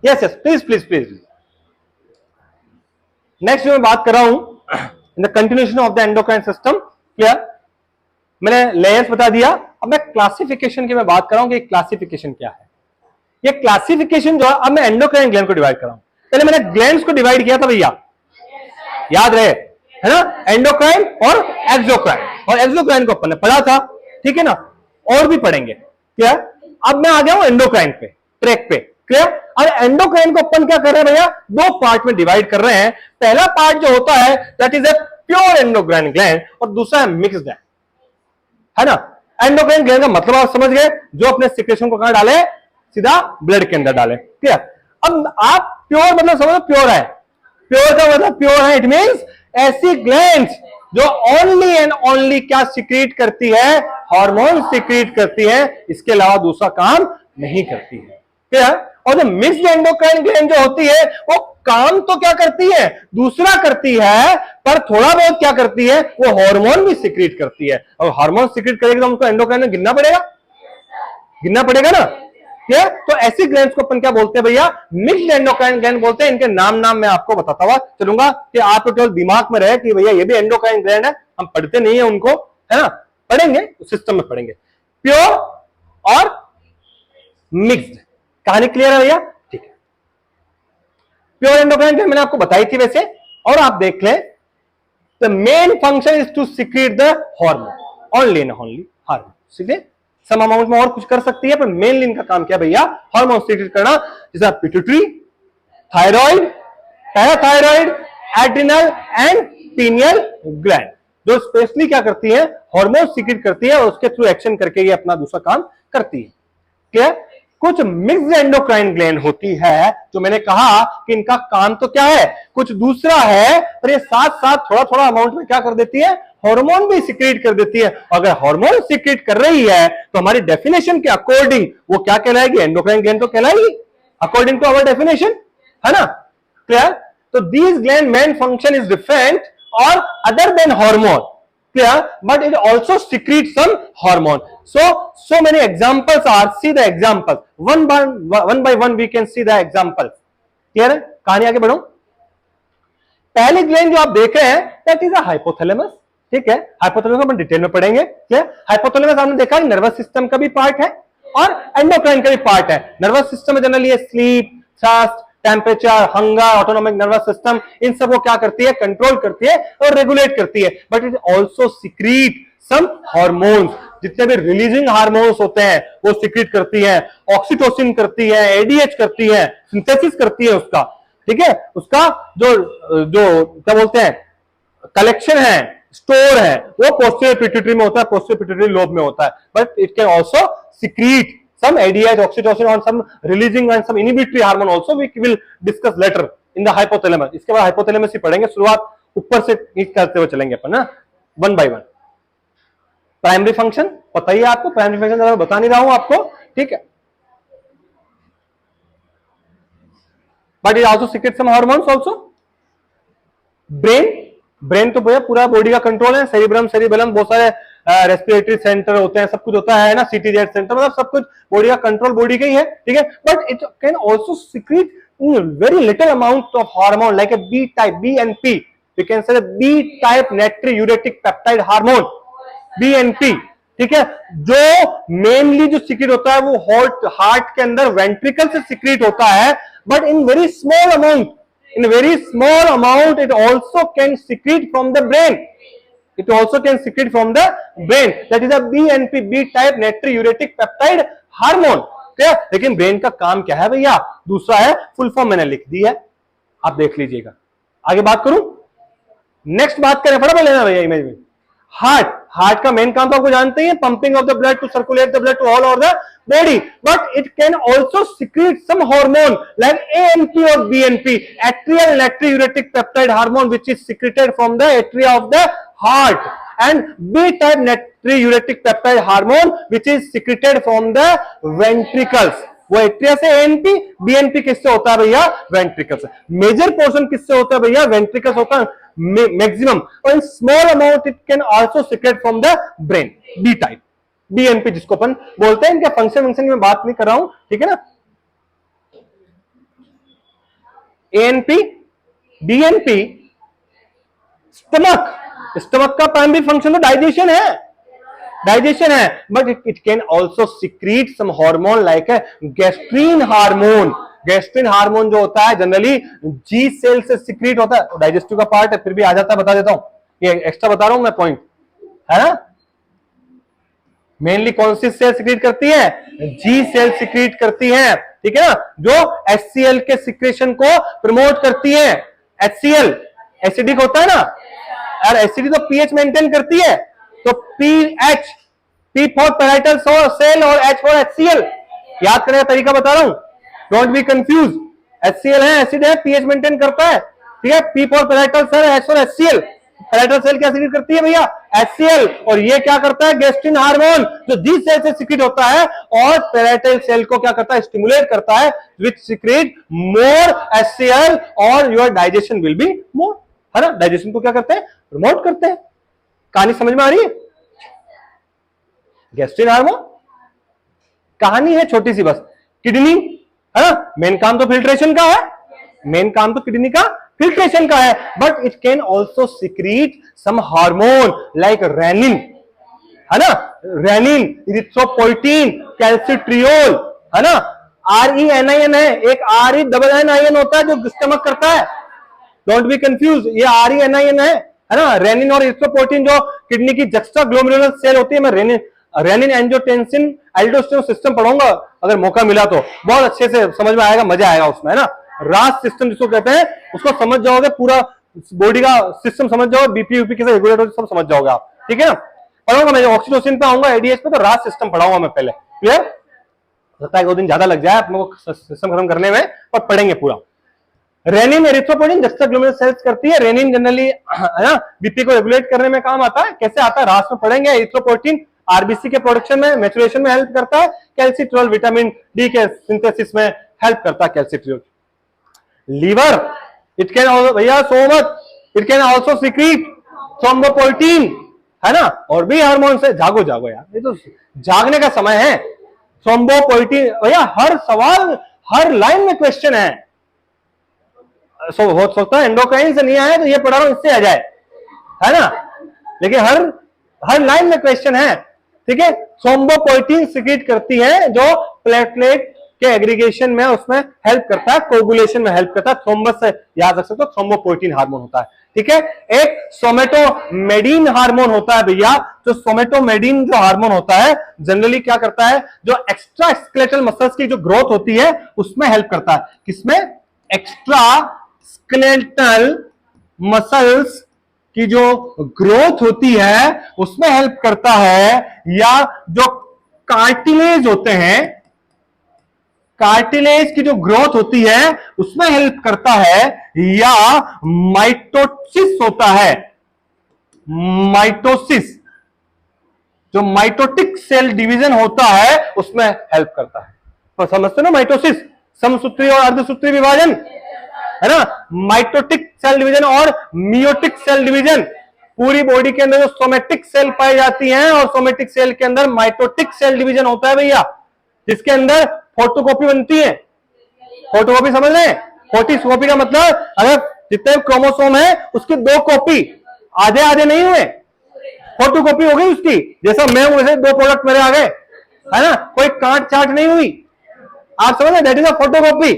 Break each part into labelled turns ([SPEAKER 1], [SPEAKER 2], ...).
[SPEAKER 1] Yes yes, please please please. Next मैं बात कर रहा हूं in the continuation of the endocrine system. Clear? मैंने लेयर्स बता दिया, अब मैं क्लासिफिकेशन की मैं बात कर रहा हूं कि क्लासिफिकेशन क्या है। ये क्लासिफिकेशन जो है, अब मैं एंडोक्राइन ग्लैंड को डिवाइड कर रहा हूं। पहले मैंने ग्लैंड्स को डिवाइड किया था भैया, याद रहे, है ना, एंडोक्राइन और एक्सोक्राइन, और एक्सोक्राइन को अपन ने पढ़ा था, ठीक है ना, और भी पढ़ेंगे। क्या? अब मैं आ गया हूं एंडोक्राइन पे, ट्रैक पे। क्लियर? अब एंडोक्राइन को अपन क्या कर रहे हैं भैया, दो पार्ट में डिवाइड कर रहे हैं। पहला पार्ट जो होता है that is a pure endocrine gland, और दूसरा है मिक्स्ड ग्लैंड, है ना। एंडोक्राइन ग्लैंड का मतलब आप समझ गए, जो अपने सिक्रेशन को कहां डाले, सीधा ब्लड के अंदर डाले। क्लियर? अब आप प्योर मतलब समझो, प्योर है, प्योर का मतलब प्योर है, इट मींस ऐसी ग्लैंड्स जो ओनली एंड ओनली क्या सिक्रीट करती है, हार्मोन सिक्रीट करती है, इसके अलावा दूसरा काम नहीं करती है। क्या? और जो मिक्स्ड एंडोक्राइन ग्लैंड जो होती है वो काम तो क्या करती है, दूसरा करती है, पर थोड़ा बहुत क्या करती है, वो हार्मोन भी सिक्रीट करती है। और हार्मोन सिक्रीट करेगी तो हमको एंडोक्राइन में गिनना पड़ेगा, गिनना पड़ेगा ना। क्या? तो ऐसी ग्लैंड्स को अपन क्या बोलते हैं भैया, मिक्स्ड एंडोक्राइन ग्लैंड बोलते हैं। इनके नाम मैं आपको बताता हुआ चलूंगा कि आपको केवल दिमाग में रहे कि भैया ये भी एंडोक्राइन ग्लैंड है, हम पढ़ते नहीं है उनको, है ना, पढ़ेंगे सिस्टम में पढ़ेंगे। प्योर और मिक्स्ड, कहानी क्लियर है भैया? ठीक है। प्योर एंडोक्राइन ग्लैंड मैंने आपको बताई थी वैसे, और आप देख लें, the main function is to secrete the hormone, only and only hormone. सीधे सम अमाउंट में और कुछ कर सकती है, पर मेनली इनका काम क्या भैया, हार्मोन सिक्रीट करना, जैसे pituitary, thyroid, parathyroid, adrenal and pineal gland, जो स्पेशली क्या करती है, हार्मोन सिक्रीट करती है, और उसके थ्रू एक्शन करके ये अपना दूसरा काम करती है। क्या? कुछ मिक्स्ड एंडोक्राइन ग्लैंड होती है, जो मैंने कहा कि इनका काम तो क्या है, कुछ दूसरा है, पर ये साथ साथ थोड़ा थोड़ा अमाउंट में क्या कर देती है, हार्मोन भी सिक्रीट कर देती है। अगर हार्मोन सिक्रीट कर रही है तो हमारी डेफिनेशन के अकॉर्डिंग वो क्या कहलाएगी, एंडोक्राइन ग्लैंड तो कहलाएगी, अकॉर्डिंग टू आवर डेफिनेशन, है ना। क्लियर? तो these gland main function is different और other than hormone. Clear? But it also secretes some hormone. So many examples are, see the examples. One by one we can see the examples. Clear है? कहानी आगे बढ़ो। पहली gland जो आप देख रहे हैं that is a hypothalamus. ठीक है, हाइपोथैलेमस अपन डिटेल में पढ़ेंगे। क्लियर? हाइपोथैलेमस आपने देखा नर्वस सिस्टम का भी पार्ट है और एंडोक्राइन का भी पार्ट है। नर्वस सिस्टम में generally sleep, thrust, temperature, hunger, autonomic nervous system, इन सब को क्या करती है, कंट्रोल करती है और रेगुलेट करती है। But it also secrete some hormones, जितने भी रिलीजिंग हार्मोन्स होते हैं वो सिक्रीट करती है, ऑक्सीटोसिन करती है, एडीएच करती है, सिंथेसिस करती है उसका। ठीक है, उसका जो जो क्या बोलते हैं, कलेक्शन है, स्टोर है, वो पोस्टीरियर पिट्यूटरी में होता है, पोस्टीरियर पिट्यूटरी लोब में होता है। But it can also secrete some ADH, oxytocin और some releasing and some inhibitory hormone also we will discuss later in the hypothalamus. इसके बाद hypothalamus ही पढ़ेंगे, शुरुआत ऊपर से करते हुए चलेंगे अपन ना, one by one. Primary function पता ही है आपको, प्राइमरी फंक्शन बता नहीं रहा हूं आपको, ठीक है। But it also secrete some hormones also. Brain तो भैया पूरा बॉडी का कंट्रोल है, सेरिब्रम, सेरिबेलम, बहुत सारे रेस्पिरेटरी सेंटर होते हैं, सब कुछ होता है ना, सीटीजेड सेंटर, मतलब सब कुछ बॉडी का कंट्रोल बॉडी का ही है। ठीक है, but it can also secrete very little amount of hormone like a B type, BNP, we can say B type natriuretic peptide hormone, BNP. ठीक है, जो मेनली जो सीक्रेट होता है वो हार्ट के अंदर वेंट्रिकल से सीक्रेट होता है, but in very small amount, in very small amount it also can secrete from the brain, it also can secrete from the brain, that is a BNP, B type natriuretic peptide hormone। क्या? लेकिन brain का काम क्या है भैया, दूसरा है, full form मैंने लिख दी है, आप देख लीजिएगा। आगे बात करूं, नेक्स्ट बात करें, फटाफट लेना भैया इमेज में। हार्ट का मेन काम तो आपको जानते ही है, pumping of the blood to circulate the blood to all over the body, but it can also secrete some hormone like ANP or BNP, atrial natriuretic peptide hormone, which is secreted from the atria of the heart, and B type natriuretic peptide hormone which is secreted from the ventricles। वो atria से ANP, BNP किससे होता है भैया, ventricle से। Major portion किससे होता है भैया, वेंट्रिकल होता है मैक्सिमम, और in small amount it can also secrete from the brain, B type, BNP जिसको अपन बोलते हैं। इनके फंक्शन में बात नहीं कर रहा हूं, ठीक है ना। एएनपी, डीएनपी, स्टमक, स्टमक का प्राइमरी फंक्शन तो डाइजेशन है, डाइजेशन है, but it can also secrete some hormone like gastrin hormone. Gastrin hormone जो होता है जनरली जी सेल से सिक्रीट होता है, डाइजेस्टिव का पार्ट है, फिर भी आ जाता है, बता देता हूं, ये एक्स्ट्रा बता रहा हूं मैं पॉइंट, है ना। मेनली कौन सी सेल सिक्रीट करती है, जी सेल सिक्रीट करती है, ठीक है ना, जो HCl के सिक्रेशन को प्रमोट करती है। HCl एसिडिक होता है ना, और एसिडिक तो पीएच मेंटेन करती है, तो pH, P for parietal cell और एच फॉर HCl, याद करने का तरीका बता रहा हूं, डोंट बी कंफ्यूज। HCl है, एसिड है, पीएच मेंटेन करता है, ठीक है, P for parietal cell, H for HCl। Parietal cell क्या सिक्रीट करती है भैया, HCl, और ये क्या करता है, गैस्ट्रिन हार्मोन, जो जी सेल से सिक्रीट होता है, और पैराइटल सेल को क्या करता है, स्टिमुलेट करता है, विच सिक्रीट मोर HCl, और your digestion will be more, है ना, डाइजेशन को क्या करते हैं, प्रमोट करते हैं। कहानी समझ में आ रही है, गैस्ट्रिन हार्मोन कहानी है छोटी सी बस। किडनी, है ना, मेन काम तो फिल्ट्रेशन का है, मेन काम तो किडनी का फिल्ट्रेशन का है, but it can also secrete some hormone like renin, है ना, रेनिन, इरिथ्रोपोइटिन, कैल्सिट्रियोल, है ना, RENIN है, एक RENNIN होता है जो स्टमक करता है, डोंट बी कंफ्यूज, ये RENIN है ना, रेनिन और इरिथ्रोपोइटिन जो किडनी की जक्स्टा ग्लोमेरुलर सेल होती है, मैं रेनिन एंजियोटेंसिन एल्डोस्टेरोन सिस्टम पढ़ाऊंगा अगर मौका मिला तो, बहुत अच्छे से समझ में आएगा, मजा आएगा उसमें, है ना, रास सिस्टम जिसको कहते हैं, उसको समझ जाओगे, पूरा बॉडी का सिस्टम समझ जाओगे, बीपी यूपी कैसे रेगुलेट होता है सब समझ जाओगे आप, ठीक है ना। पढ़ाऊंगा मैं, ऑक्सीटोसिन पे आऊंगा, एडीएच पे, तो रास सिस्टम पढ़ाऊंगा मैं पहले, क्लियर, लगता है 2 दिन ज्यादा लग जाए अपने को सिस्टम खत्म करने में, पर पढ़ेंगे पूरा। Renin erythropoietin juxtaglomerular cells करती है, रेनिन जनरली, है ना, बीपी को रेगुलेट करने में काम आता है, कैसे आता है रास में पढ़ेंगे। एरिथ्रोपोइटिन आरबीसी के प्रोडक्शन में, मैचुरेशन में हेल्प करता है, कैल्सिट्रियोल विटामिन डी के सिंथेसिस में हेल्प करता है calcitriol. Liver, it can also, भैया so much, it can also secrete thrombopoietin, है ना, और भी हार्मोन से, जागो जागो यार, ये तो जागने का समय है। थ्रोम्बोपोइटिन, भैया हर सवाल, हर लाइन में क्वेश्चन है, बहुत सोचता है एंडोक्राइन से नहीं आया तो ये पढ़ा रहा हूं इससे आ जाए, है ना, लेकिन हर लाइन में क्वेश्चन है, ठीक है। थ्रोम्बोपोइटिन सिक्रीट करती है जो प्लेटलेट के एग्रीगेशन में उसमें हेल्प करता है, कोगुलेशन में हेल्प करता है, थ्रोम्बस से याद रख सकते हो, थ्रोम्बोपोइटिन हार्मोन होता है, ठीक है। एक सोमेटोमेडिन हार्मोन होता है भैया, जो सोमेटोमेडिन जो हार्मोन होता है जनरली क्या करता है, जो एक्स्ट्रा स्केलेटल मसल्स की जो ग्रोथ होती है उसमें हेल्प करता है, किसमें, एक्स्ट्रा स्केलेटल मसल्स की जो ग्रोथ होती है उसमें हेल्प करता है, या जो कार्टिलेज होते हैं, कार्टिलेज की जो ग्रोथ होती है उसमें हेल्प करता है, या माइटोसिस होता है, माइटोसिस जो माइटोटिक सेल डिवीजन होता है उसमें हेल्प करता है, तो समझते ना, माइटोसिस समसूत्री और अर्धसूत्री विभाजन, है ना, माइटोटिक सेल डिवीजन और मियोटिक सेल डिवीजन, पूरी बॉडी के अंदर जो सोमेटिक सेल पाई जाती हैं, और सोमेटिक सेल के अंदर माइटोटिक सेल डिवीजन होता है भैया, जिसके अंदर फोटोकॉपी बनती है, फोटोकॉपी समझ रहे हैं, फोटोकॉपी का मतलब अगर जितने क्रोमोसोम है उसकी 2 कॉपी, आधे आधे नहीं हुए, फोटोकॉपी हो गई उसकी, जैसा मैं हूं वैसे 2 प्रोडक्ट मेरे आ गए, है ना, कोई काट चाट नहीं हुई, आप समझ रहे, दैट इज अ फोटोकॉपी,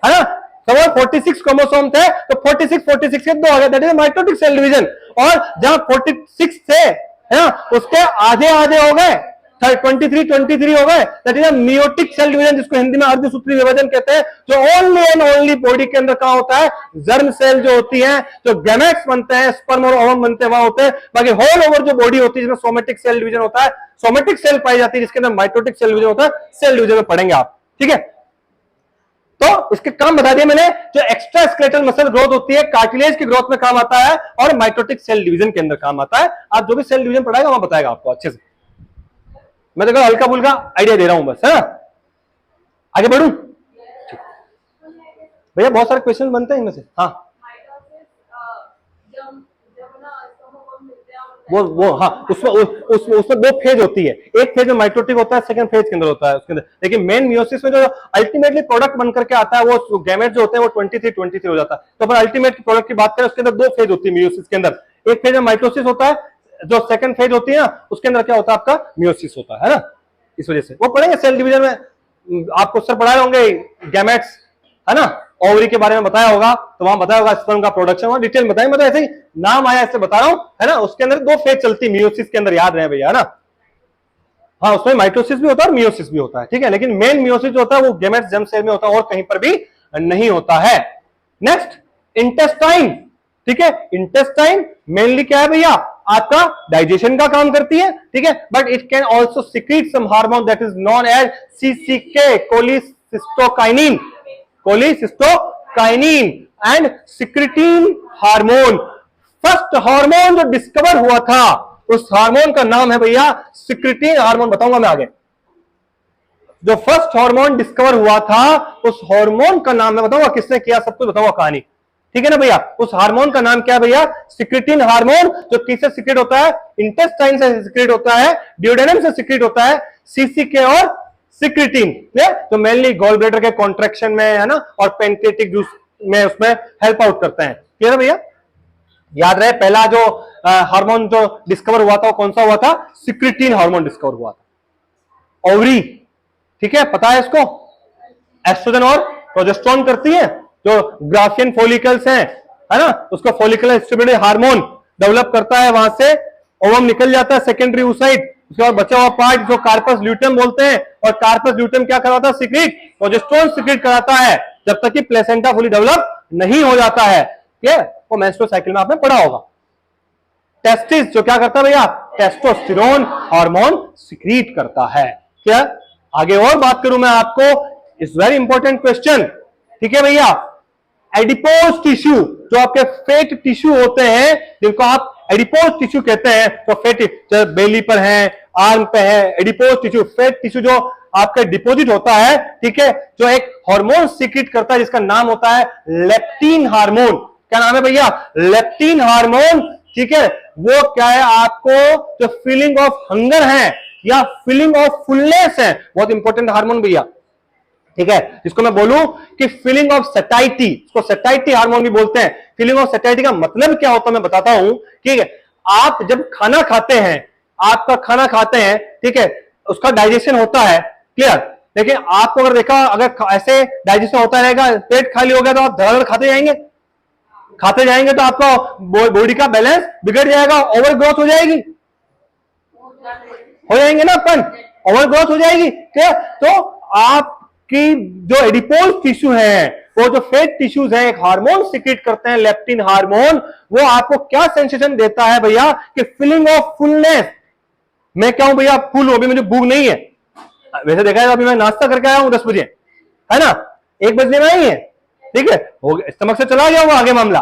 [SPEAKER 1] है ना। 46 क्रोमोसोम थे तो 46 के 2 आ गए, that is mitotic cell division, और जहां 46 थे, है ना, उसके आधे आधे हो गए, 23 हो गए, that is meiotic cell division, जिसको हिंदी में अर्धसूत्री विभाजन कहते हैं, जो ओनली एंड ओनली बॉडी के अंदर कहां होता है, जर्म सेल जो होती है, जो गैमेट्स बनते हैं, स्पर्म और ओवम बनते हैं वहां होते हैं, बाकी होल ओवर जो बॉडी होती है जिसमें सोमेटिक सेल डिवीजन होता है, सोमेटिक सेल पाई जाती है जिसके अंदर माइटोटिक सेल डिवीजन होता है, सेल डिवीजन में पढ़ेंगे आप, ठीक है। तो इसके काम बता दिए मैंने, जो एक्स्ट्रा स्केलेटल मसल ग्रोथ होती है कार्टिलेज की ग्रोथ में काम आता है, और माइटोटिक सेल डिवीजन के अंदर काम आता है। आप जो भी सेल डिवीजन पढ़ाएगा वहां बताएगा आपको अच्छे से, मैं देखो हल्का फुल्का आइडिया दे रहा हूं बस, है ना। आगे बढ़ूं भैया, बहुत सारे क्वेश्चन बनते हैं इनमें से, हाँ वो हाँ, उसमें दो फेज होती है, एक फेज में माइटोटिक होता है, सेकंड फेज के अंदर होता है उसके अंदर। लेकिन मेन मियोसिस में जो अल्टीमेटली प्रोडक्ट बन करके आता है वो गैमेट जो होते हैं वो 23 हो जाता है। तो अपन अल्टीमेट प्रोडक्ट की बात करें उसके अंदर दो फेज होती है मियोसिस के अंदर, एक फेज में माइटोसिस होता है, जो सेकंड फेज होती है ना उसके अंदर क्या होता है आपका मियोसिस होता है ना। इस वजह से वो पढ़ेंगे सेल डिवीजन में, आपको सर पढ़ाए होंगे गैमेट्स है ना, ओवरी के बारे में बताया होगा, तो वहां बताया होगा स्पर्म का प्रोडक्शन, वहां डिटेल बताएंगे, मतलब ऐसे ही नाम आया ऐसे बता रहा हूं है ना। उसके अंदर दो फेज चलती है मियोसिस के अंदर, याद रहे भैया है ना। हाँ, उसमें माइटोसिस भी होता है और मियोसिस भी होता है, ठीक है। लेकिन मेन मियोसिस जो होता है वो गैमेट्स जर्म सेल में होता है और कहीं पर भी नहीं होता है। नेक्स्ट इंटेस्टाइन, ठीक है। इंटेस्टाइन मेनली क्या है भैया, आपका डाइजेशन का काम करती है, ठीक है। But it can also secrete some hormone that is known as CCK, cholecystokinin, cholecystokinin and secretin hormone. First hormone जो डिस्कवर हुआ था उस हार्मोन का नाम है भैया सिक्रिटीन हार्मोन, बताऊंगा मैं आगे। जो फर्स्ट हार्मोन डिस्कवर हुआ था उस हार्मोन का नाम मैं बताऊंगा, किसने किया सब कुछ बताऊंगा कहानी, ठीक है ना भैया। उस हार्मोन का नाम क्या है भैया, सिक्रिटीन हार्मोन, जो किससे सिक्रेट होता है, इंटेस्टाइन से सिक्रेट होता है, ड्यूडेनम से सिक्रेट होता है, सीसीके और सिक्रिटीन, तो मेनली गॉल ब्लैडर के कॉन्ट्रैक्शन में है ना और पेनक्रिएटिक जूस में उसमें हेल्प आउट करते हैं, क्लियर है भैया। याद रहे पहला जो हार्मोन जो डिस्कवर हुआ था वो कौन सा हुआ था, सिक्रिटीन हार्मोन डिस्कवर हुआ था। ओवरी, ठीक है, पता है इसको, एस्ट्रोजन और प्रोजेस्टेरोन करती है, जो ग्राफियन फॉलिकल्स हैं है ना, उसको फॉलिकुलर स्टिमुलेटिंग हार्मोन डेवलप करता है, वहां से ओवम निकल जाता है सेकेंडरी oocyte, उसके बाद बचा हुआ पार्ट जो कार्पस ल्यूटेम बोलते हैं, और कार्पस ल्यूटेम क्या कराता है, सिक्रीट प्रोजेस्टेरोन सिक्रीट कराता है जब तक कि प्लेसेंटा फुली डेवलप नहीं हो जाता है, ठीक है। वो मेंस्ट्रुअल साइकिल में आपने पढ़ा होगा। टेस्टिस जो क्या करता है भैया, टेस्टोस्टेरोन हार्मोन सिक्रीट करता है, क्या। आगे और बात करूं मैं आपको, इट्स वेरी इंपॉर्टेंट क्वेश्चन, ठीक है भैया। एडिपोज टिश्यू, जो आपके फेट टिश्यू होते हैं जिनको आप एडिपोज टिश्यू कहते हैं, तो फेट बेली पर है, आर्म पे है, एडिपोज टिश्यू फेट टिश्यू जो आपका डिपोजिट होता है, ठीक है, जो एक हार्मोन सीक्रेट करता है जिसका नाम होता है लेप्टिन हार्मोन। क्या नाम है भैया, लेप्टिन हार्मोन, ठीक है। वो क्या है, आपको जो फीलिंग ऑफ हंगर है या फीलिंग ऑफ फुलनेस है, बहुत इंपॉर्टेंट हार्मोन भैया, ठीक है। जिसको मैं बोलूं कि फीलिंग ऑफ सटाइटी, इसको सटाइटी हार्मोन भी बोलते हैं। फीलिंग ऑफ सटाइटी का मतलब क्या होता है मैं बताता हूं, ठीक है। आप जब खाना खाते हैं, आपका खाना खाते हैं, ठीक है, उसका डाइजेशन होता है, क्लियर। लेकिन आपको अगर देखा, अगर ऐसे डाइजेशन होता रहेगा, पेट खाली हो गया तो आप धड़ाधड़ खाते जाएंगे तो आपका बॉडी का बैलेंस बिगड़ जाएगा, ओवर ग्रोथ हो जाएगी, हो जाएंगे ना अपन, ओवर ग्रोथ हो जाएगी, क्या। तो आपकी जो एडिपोज टिश्यू है, वो जो फेट टिश्यूज हैं, एक हार्मोन सिक्रेट करते हैं लेप्टिन हार्मोन, वो आपको क्या सेंसेशन देता है भैया, कि फीलिंग ऑफ फुलनेस। मैं क्या हूं भैया, फुल हूं, अभी मुझे भूख नहीं है, वैसे देखा है अभी मैं नाश्ता करके आया हूं 10 बजे, है ना, 1 बजने में आई है, ठीक है, हो गया, स्टमक से चला गया होगा आगे मामला,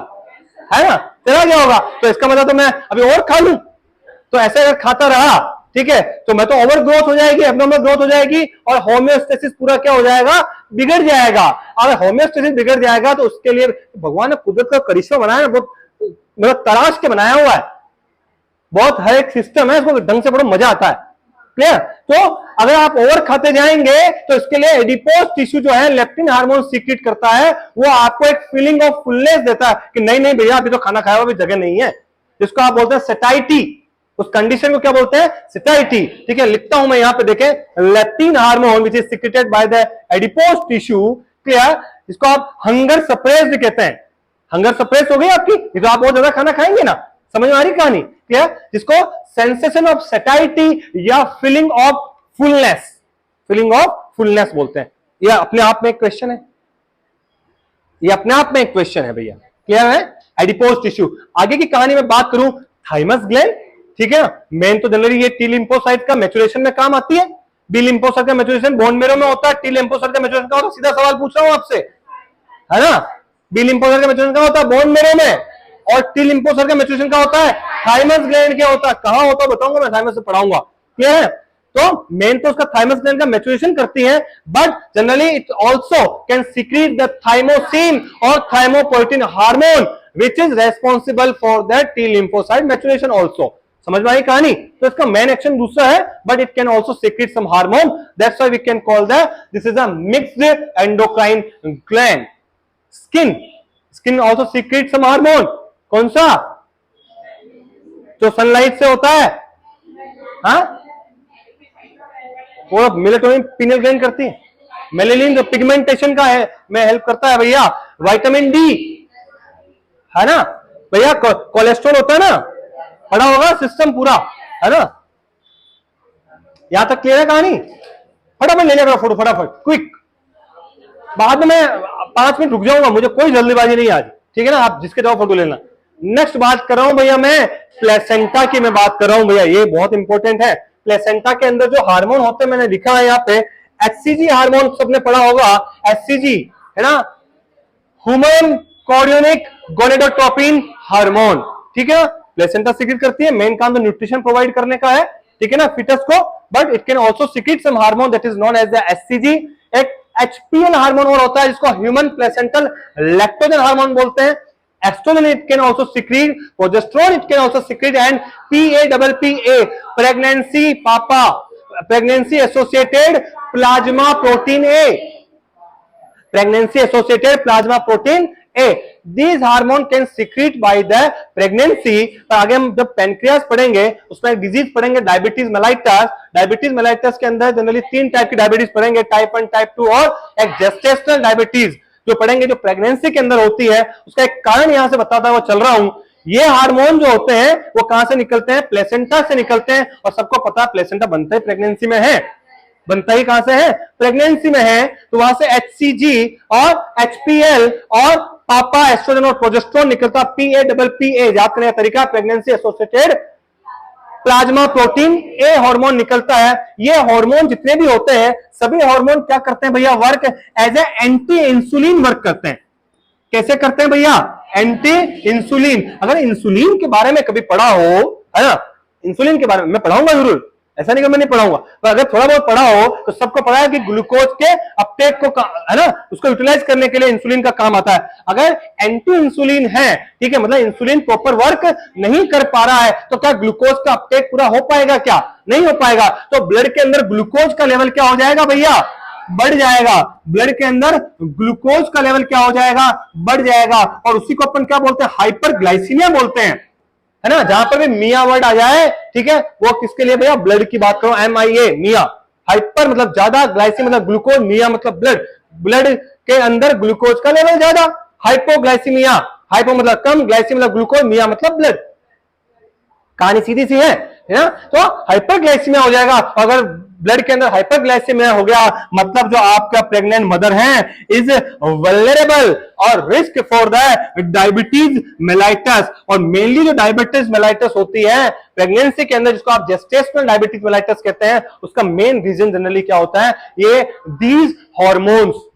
[SPEAKER 1] है ना, चला गया होगा, तो इसका मतलब तो मैं अभी और खा लूं, तो ऐसे अगर खाता रहा, ठीक है, तो मैं तो ओवर ग्रोथ हो जाएगी, एब्नॉर्मल ग्रोथ हो जाएगी, और होम्योस्टेसिस पूरा क्या हो जाएगा, बिगड़ जाएगा। अगर होम्योस्टेसिस बिगड़ जाएगा तो उसके लिए भगवान ने कुदरत का करिश्मा बनाया, बहुत मतलब तराश के बनाया हुआ है, बहुत हर एक सिस्टम है, इसको ढंग से बड़ा मजा आता है, क्लियर। तो अगर आप ओवर खाते जाएंगे तो इसके लिए एडिपोज टिश्यू जो है लेप्टिन हार्मोन सीक्रेट करता है, वो आपको एक फीलिंग ऑफ फुलनेस देता है कि नहीं नहीं भैया अभी तो खाना खाया हुआ, अभी जगह नहीं है, जिसको आप बोलते हैं सेटाइटी, उस कंडीशन को क्या बोलते हैं, सेटाइटी, ठीक है। लिखता हूं मैं यहां पे, देखें, leptin hormone which is secreted by the adipose tissue, clear, जिसको आप हंगर सप्रेस्ड कहते हैं। हंगर सप्रेस हो गई आपकी, ये तो आप बहुत ज्यादा खाना खाएंगे ना, समझ में आ रही कहानी, क्लियर। जिसको सेंसेशन ऑफ सेटाइटी या फीलिंग ऑफ फुलनेस बोलते हैं। यह अपने आप में एक क्वेश्चन है, ये अपने आप में एक क्वेश्चन है भैया, क्लियर है। एडिपोज टिश्यू, आगे की कहानी में बात करूं, थाइमस ग्लैंड, ठीक है, मेन तो जनरली ये टी लिम्फोसाइट का मैच्योरेशन में काम आती है। बी लिम्फोसाइट का मैच्योरेशन बोन मैरो में होता है, टी लिम्फोसाइट का मैच्योरेशन का होता है, सीधा सवाल पूछ रहा हूं आपसे, है ना। बी लिम्फोसाइट का मैच्योरेशन का होता है बोन मैरो में, और टी लिम्फोसाइट का मैच्योरेशन का होता है थाइमस ग्लैंड क्या होता है, कहां होता है बताऊंगा मैं, थाइमस से पढ़ाऊंगा, क्लियर है। तो मेन तो उसका थाइमस ग्लैंड का मैच्योरेशन करती है, but generally it also can secrete the thymosin और thymopoietin hormone which is responsible for the T lymphocyte maturation also, समझ में आई कहानी? तो इसका मेन एक्शन दूसरा है, but it can also secrete some hormone, that's why we can call that this is a mixed endocrine gland. Skin also secrete some hormone, कौन सा? जो सनलाइट से होता है, हाँ, वो मेलेटोनिन पीनल ग्लैंड करती है। मेलेनिन जो पिगमेंटेशन का है में हेल्प करता है भैया। विटामिन डी है ना भैया, कोलेस्ट्रॉल होता है ना, पढ़ा होगा सिस्टम पूरा, है ना? यहां तक क्लियर है कहानी? फटाफट ले लिया फोटो, फटाफट क्विक। बाद में मैं 5 मिनट रुक जाऊंगा, मुझे कोई जल्दीबाजी नहीं आज, ठीक है ना? आप जिसके जाओ फोटो लेना। नेक्स्ट बात कर रहा हूं भैया मैं प्लेसेंटा की, मैं बात कर रहा हूं भैया, ये बहुत इंपॉर्टेंट है। प्लेसेंटा के अंदर जो हार्मोन होते हैं, मैंने लिखा है यहाँ पे एचसीजी हार्मोन, सबने पढ़ा होगा एचसीजी, है ना? ह्यूमन कोरियोनिक गोनेडोट्रोपिन हार्मोन, ठीक है? प्लेसेंटा सीक्रेट करती है, मेन काम तो न्यूट्रिशन प्रोवाइड करने का है, ठीक है ना, फिटस को, but it can also secrete some hormone that is known as the HCG. एक एचपीएल हार्मोन और होता है जिसको ह्यूमन प्लेसेंटल लैक्टोजन हार्मोन बोलते हैं। Oestrogen it can also secrete, progesterone it can also secrete, and PAPPA pregnancy PAPPA, pregnancy associated plasma protein A, pregnancy associated plasma protein A, these hormone can secrete by the pregnancy। पर आगे हम जब pancreas पढ़ेंगे उसमें एक disease पढ़ेंगे diabetes mellitus. Diabetes mellitus के अंदर जनरली 3 टाइप की डायबिटीज पढ़ेंगे, टाइप 1, टाइप 2 और एक जेस्टेशनल डायबिटीज जो पढ़ेंगे, जो प्रेगनेंसी के अंदर होती है। उसका एक कारण यहां से बताता हुआ चल रहा हूं। ये हार्मोन जो होते हैं वो कहां से निकलते हैं? प्लेसेंटा से निकलते हैं, और सबको पता है प्लेसेंटा बनता ही प्रेगनेंसी में है। बनता ही कहां से है? प्रेगनेंसी में है। तो वहां से एचसीजी और एचपीएल और पापा एस्ट्रोजन और प्रोजेस्टेरोन निकलता, PAPPA याद करने का तरीका, प्रेगनेंसी एसोसिएटेड प्लाज्मा प्रोटीन ए हार्मोन निकलता है। ये हार्मोन जितने भी होते हैं सभी हार्मोन क्या करते हैं भैया? Work as a anti insulin work करते हैं। कैसे करते हैं भैया? Anti insulin. अगर इंसुलिन के बारे में कभी पढ़ा हो, है ना, इंसुलिन के बारे में मैं पढ़ाऊंगा जरूर, ऐसा नहीं कि मैं नहीं पढ़ाऊंगा, पर अगर थोड़ा बहुत पढ़ा हो तो सबको पता है कि ग्लूकोज के अपटेक को, है ना, उसको यूटिलाइज करने के लिए इंसुलिन का काम आता है। अगर एंटी इंसुलिन है, ठीक है, मतलब इंसुलिन प्रॉपर वर्क नहीं कर पा रहा है, तो क्या ग्लूकोज का अपटेक पूरा हो पाएगा? क्या नहीं हो पाएगा। तो ब्लड के अंदर ग्लूकोज का लेवल क्या हो जाएगा भैया? बढ़ जाएगा। ब्लड के अंदर ग्लूकोज का लेवल क्या हो जाएगा? बढ़ जाएगा। और उसी को अपन क्या बोलते हैं? हाइपरग्लाइसीमिया बोलते हैं, है ना? जहां पर भी मिया वर्ड आ जाए, ठीक है, वो किसके लिए भैया? ब्लड की बात करो, MIA मिया। हाइपर मतलब ज्यादा, ग्लाइसी मतलब ग्लूकोज, मिया मतलब ब्लड। ब्लड के अंदर ग्लूकोज का लेवल ज्यादा, हाइपोग्लाइसीमिया। हाइपो मतलब कम, ग्लाइसी मतलब ग्लूकोज, मिया मतलब ब्लड। कहानी सीधी सी है ना? तो हाइपरग्लाइसीमिया हो जाएगा। अगर ब्लड के अंदर हाइपरग्लाइसीमिया हो गया, मतलब जो आपका प्रेग्नेंट मदर है इज वल्नरेबल और risk for the diabetes mellitus. और मेनली जो डायबिटीज मेलाइटस होती है प्रेगनेंसी के अंदर, जिसको आप जेस्टेशनल डायबिटीज मेलाइटस कहते हैं, उसका मेन रीजन जनरली क्या होता है? ये दीज हार्मोन्स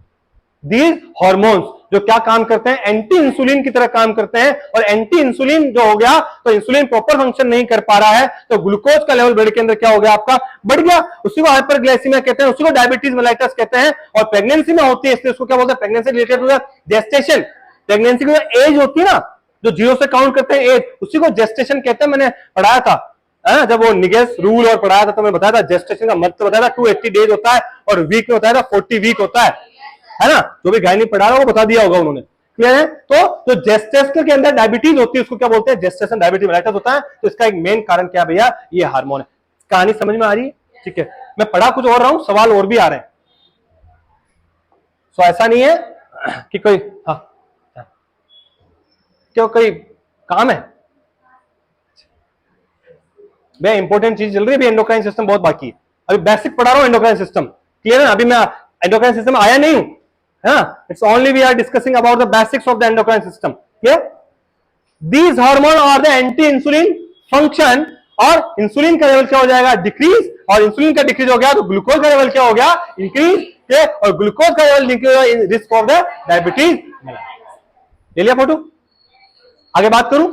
[SPEAKER 1] जो क्या काम करते हैं? एंटी इंसुलिन की तरह काम करते हैं। और एंटी इंसुलिन जो हो गया तो इंसुलिन प्रॉपर फंक्शन नहीं कर पा रहा है, तो ग्लूकोज का लेवल ब्लड के अंदर क्या हो गया? आपका बढ़ गया। उसी को हाइपरग्लाइसीमिया कहते हैं, उसी को डायबिटीज मेलाइटस कहते हैं। और प्रेगनेंसी में होती है, इसलिए उसको क्या बोलते हैं? Pregnancy related to the gestation. Pregnancy की जो एज होती है ना, जो 0 से काउंट करते हैं एज, उसी को जेस्टेशन कहते हैं। मैंने पढ़ाया था जब वो निगेस रूल और पढ़ाया था, तो मैं बताया था जेस्टेशन का मतलब बताया था 280 डेज होता है, और वीक में बताया था 40 वीक होता है ना? जो भी गायनी पढ़ा रहा है वो बता दिया होगा उन्होंने, क्लियर है? तो जो जेस्टेशन के अंदर डायबिटीज होती है उसको क्या बोलते हैं? जेस्टेशन डायबिटीज मेलाइटस होता है। तो इसका एक मेन कारण क्या भैया? ये हार्मोन है। कहानी समझ में आ रही है? ठीक है, मैं पढ़ा कुछ और रहा हूं, सवाल और भी आ रहे हैं। सो ऐसा नहीं है कि कोई क्यों कोई काम है भैया? इंपॉर्टेंट चीज चल रही है, एंडोक्राइन सिस्टम बहुत बाकी है। अभी बेसिक पढ़ा रहा हूं एंडोक्राइन सिस्टम, क्लियर है? अभी मैं एंडोक्राइन सिस्टम आया नहीं हूं, it's only we are discussing about the basics of the endocrine system, clear? These hormone are the anti-insulin function, और इंसुलिन का लेवल क्या हो जाएगा? डिक्रीज। और इंसुलिन का डिक्रीज हो गया तो ग्लूकोज का लेवल क्या हो गया? इंक्रीज। और ग्लूकोज का level increase, risk of the diabetes. ले लिया फोटो? आगे बात करूं?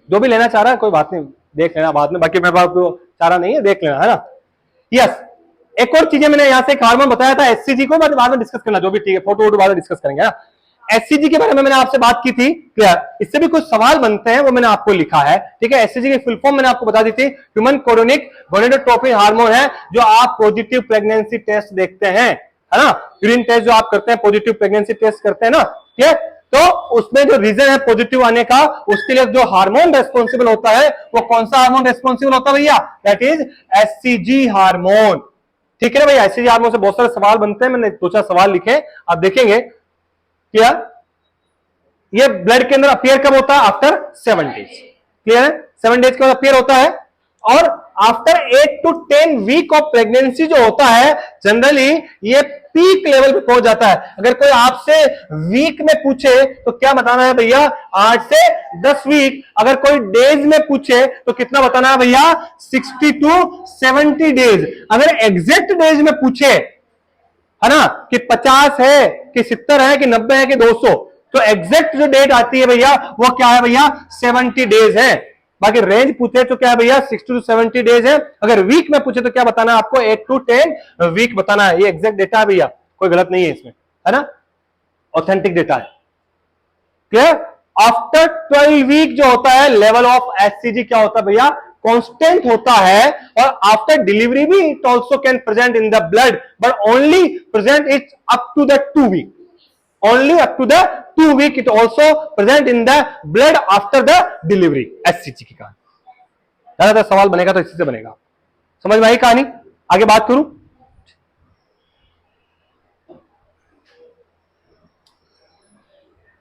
[SPEAKER 1] जो भी लेना चाह रहा है कोई बात नहीं, देख लेना बाद में, बाकी मेरे पास चाह रहा नहीं है, देख लेना, है ना? यस। एक और चीजें मैंने यहां से एक हार्मोन बताया था एचसीजी को, बाद में डिस्कस करना, जो भी ठीक है, फोटो वोटो बाद में डिस्कस करेंगे। एससीजी के बारे में मैंने आपसे बात की थी, क्लियर। इससे भी कुछ सवाल बनते हैं, वो मैंने आपको लिखा है, ठीक है। एससीजी की फुल फॉर्म मैंने आपको बता दी थी, ह्यूमन कोरोनिक गोनेडोट्रोपिन हार्मोन है, जो आप पॉजिटिव प्रेगनेंसी टेस्ट देखते हैं, है ना, यूरिन टेस्ट जो आप करते हैं, पॉजिटिव प्रेगनेंसी टेस्ट करते हैं ना, क्लियर। तो उसमें जो रीजन है पॉजिटिव आने का, उसके लिए जो हार्मोन रेस्पॉन्सिबल होता है, वो कौन सा हार्मोन रेस्पॉन्सिबल होता है भैया? दैट इज एससीजी हार्मोन, ठीक है ना भैया। एससीजी हार्मोन से बहुत सारे सवाल बनते हैं, मैंने 2-4 सवाल लिखे, आप देखेंगे। क्या ये ब्लड के अंदर अपीयर कब होता है? आफ्टर 7 डेज, क्लियर है। 7 डेज के बाद अपीयर होता है, और after 8 to 10 week of pregnancy जो होता है, जनरली ये पीक लेवल पे पहुंच जाता है। अगर कोई आपसे वीक में पूछे तो क्या बताना है भैया? 8 से 10 वीक। अगर कोई डेज में पूछे तो कितना बताना है भैया? 60 to 70 डेज। अगर एग्जैक्ट डेज में पूछे, है ना, कि 50 है कि 70 है कि 90 है कि 200, तो एग्जैक्ट जो डेट आती है भैया वो क्या है भैया? 70 डेज है। बाकी रेंज पूछे तो क्या है भैया? 60 to 70 डेज है। अगर वीक में पूछे तो क्या बताना है आपको? 8 to 10 वीक बताना है। ये एग्जैक्ट डेटा है भैया, कोई गलत नहीं है इसमें, है ना, ऑथेंटिक डेटा है, क्लियर। आफ्टर 12 वीक जो होता है, लेवल ऑफ एससीजी क्या होता है भैया? कांस्टेंट होता है। और आफ्टर डिलीवरी भी it also can present in the blood, but only present it up to the 2 week, only up to the 2 week it also present in the blood after the delivery, SCG की कहानी। ज्यादातर सवाल बनेगा तो इसी से बनेगा, समझ में आई कहानी? आगे बात करूं,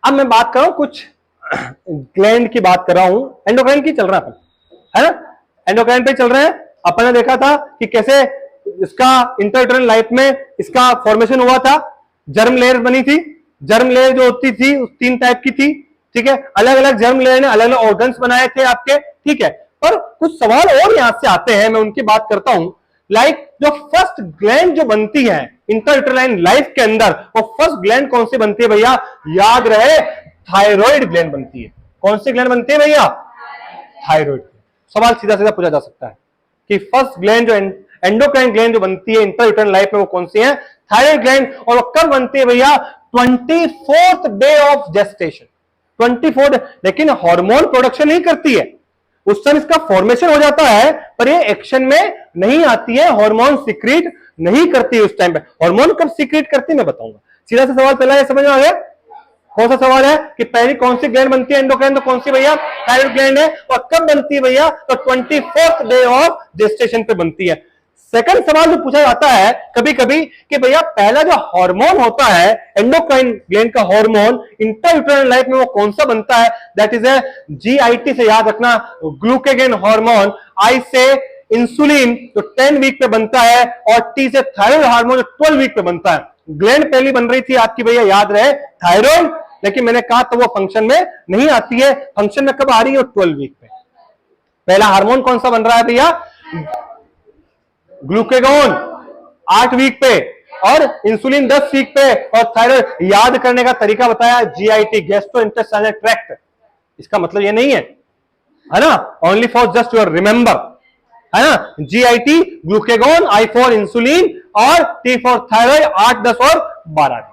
[SPEAKER 1] अब मैं बात कर रहा हूं कुछ ग्लैंड की बात कर रहा हूं, एंडोक्राइन की चल रहा है, है ना, एंडोक्राइन पे चल रहे हैं। अपन ने देखा था कि कैसे इसका इंटरयूटेरिन लाइफ में इसका फॉर्मेशन हुआ था, जर्म लेयर बनी थी। जर्म लेयर जो होती थी 3 टाइप की थी, ठीक है। अलग अलग जर्म लेयर ने अलग अलग ऑर्गन्स बनाए थे आपके, ठीक है। पर कुछ सवाल और यहां से आते हैं, मैं उनकी बात करता हूं। लाइक जो फर्स्ट ग्लैंड जो बनती है इंटरयूटेराइन लाइफ के अंदर, वो फर्स्ट ग्लैंड कौन सी बनती है भैया? याद रहे, थायराइड ग्लैंड बनती है। कौन सी ग्लैंड बनती है भैया? थायराइड। सवाल सीधा सीधा पूछा जा सकता है कि फर्स्ट ग्लैंड जो एंडोक्राइन ग्लैंड जो बनती है इंटरयूटेराइन लाइफ में, वो कौन सी है? Thyroid gland. और वो कब बनती है भैया? 24th day of gestation, 24th। लेकिन हार्मोन प्रोडक्शन नहीं करती है, उस समय इसका फॉर्मेशन हो जाता है, पर ये एक्शन में नहीं आती है, हार्मोन सीक्रेट नहीं करती है उस टाइम पे। हार्मोन कब सीक्रेट करती है मैं बताऊंगा। सीधा सा सवाल पहला है, समझ में आ गया? कौन सा सवाल है कि पहली कौन सी ग्लैंड बनती है एंडोक्राइन? तो कौन सी भैया? थायराइड ग्लैंड है। और कब बनती है भैया? तो 24th डे ऑफ जेस्टेशन पे बनती है। सेकंड सवाल जो पूछा जाता है कभी कभी कि भैया पहला जो हार्मोन होता है एंडोक्राइन ग्लैंड का हार्मोन इंटरयूटेराइन लाइफ में, वो कौन सा बनता है? दैट इज ए जीआईटी से याद रखना, ग्लूकेगन हार्मोन। आई से इंसुलिन जो 10 वीक पे बनता है, और टी से थायराइड हार्मोन जो 12 वीक पे बनता है। ग्लैंड पहली बन रही थी आपकी भैया, याद रहे, थायराइड, लेकिन मैंने कहा तो वो फंक्शन में नहीं आती है। फंक्शन में कब आ रही है? 12 वीक पे। पहला हार्मोन कौन सा बन रहा है भैया? ग्लूकेगॉन 8 वीक पे, और इंसुलिन 10 वीक पे, और थायराइड। याद करने का तरीका बताया, जीआईटी, गैस्ट्रोइंटेस्टाइनल ट्रैक्ट। इसका मतलब ये नहीं है ना, only for just your remember, है ना। GIT, glucagon, I for insulin, और टी फॉर थायराइड, 8, 10 और 12।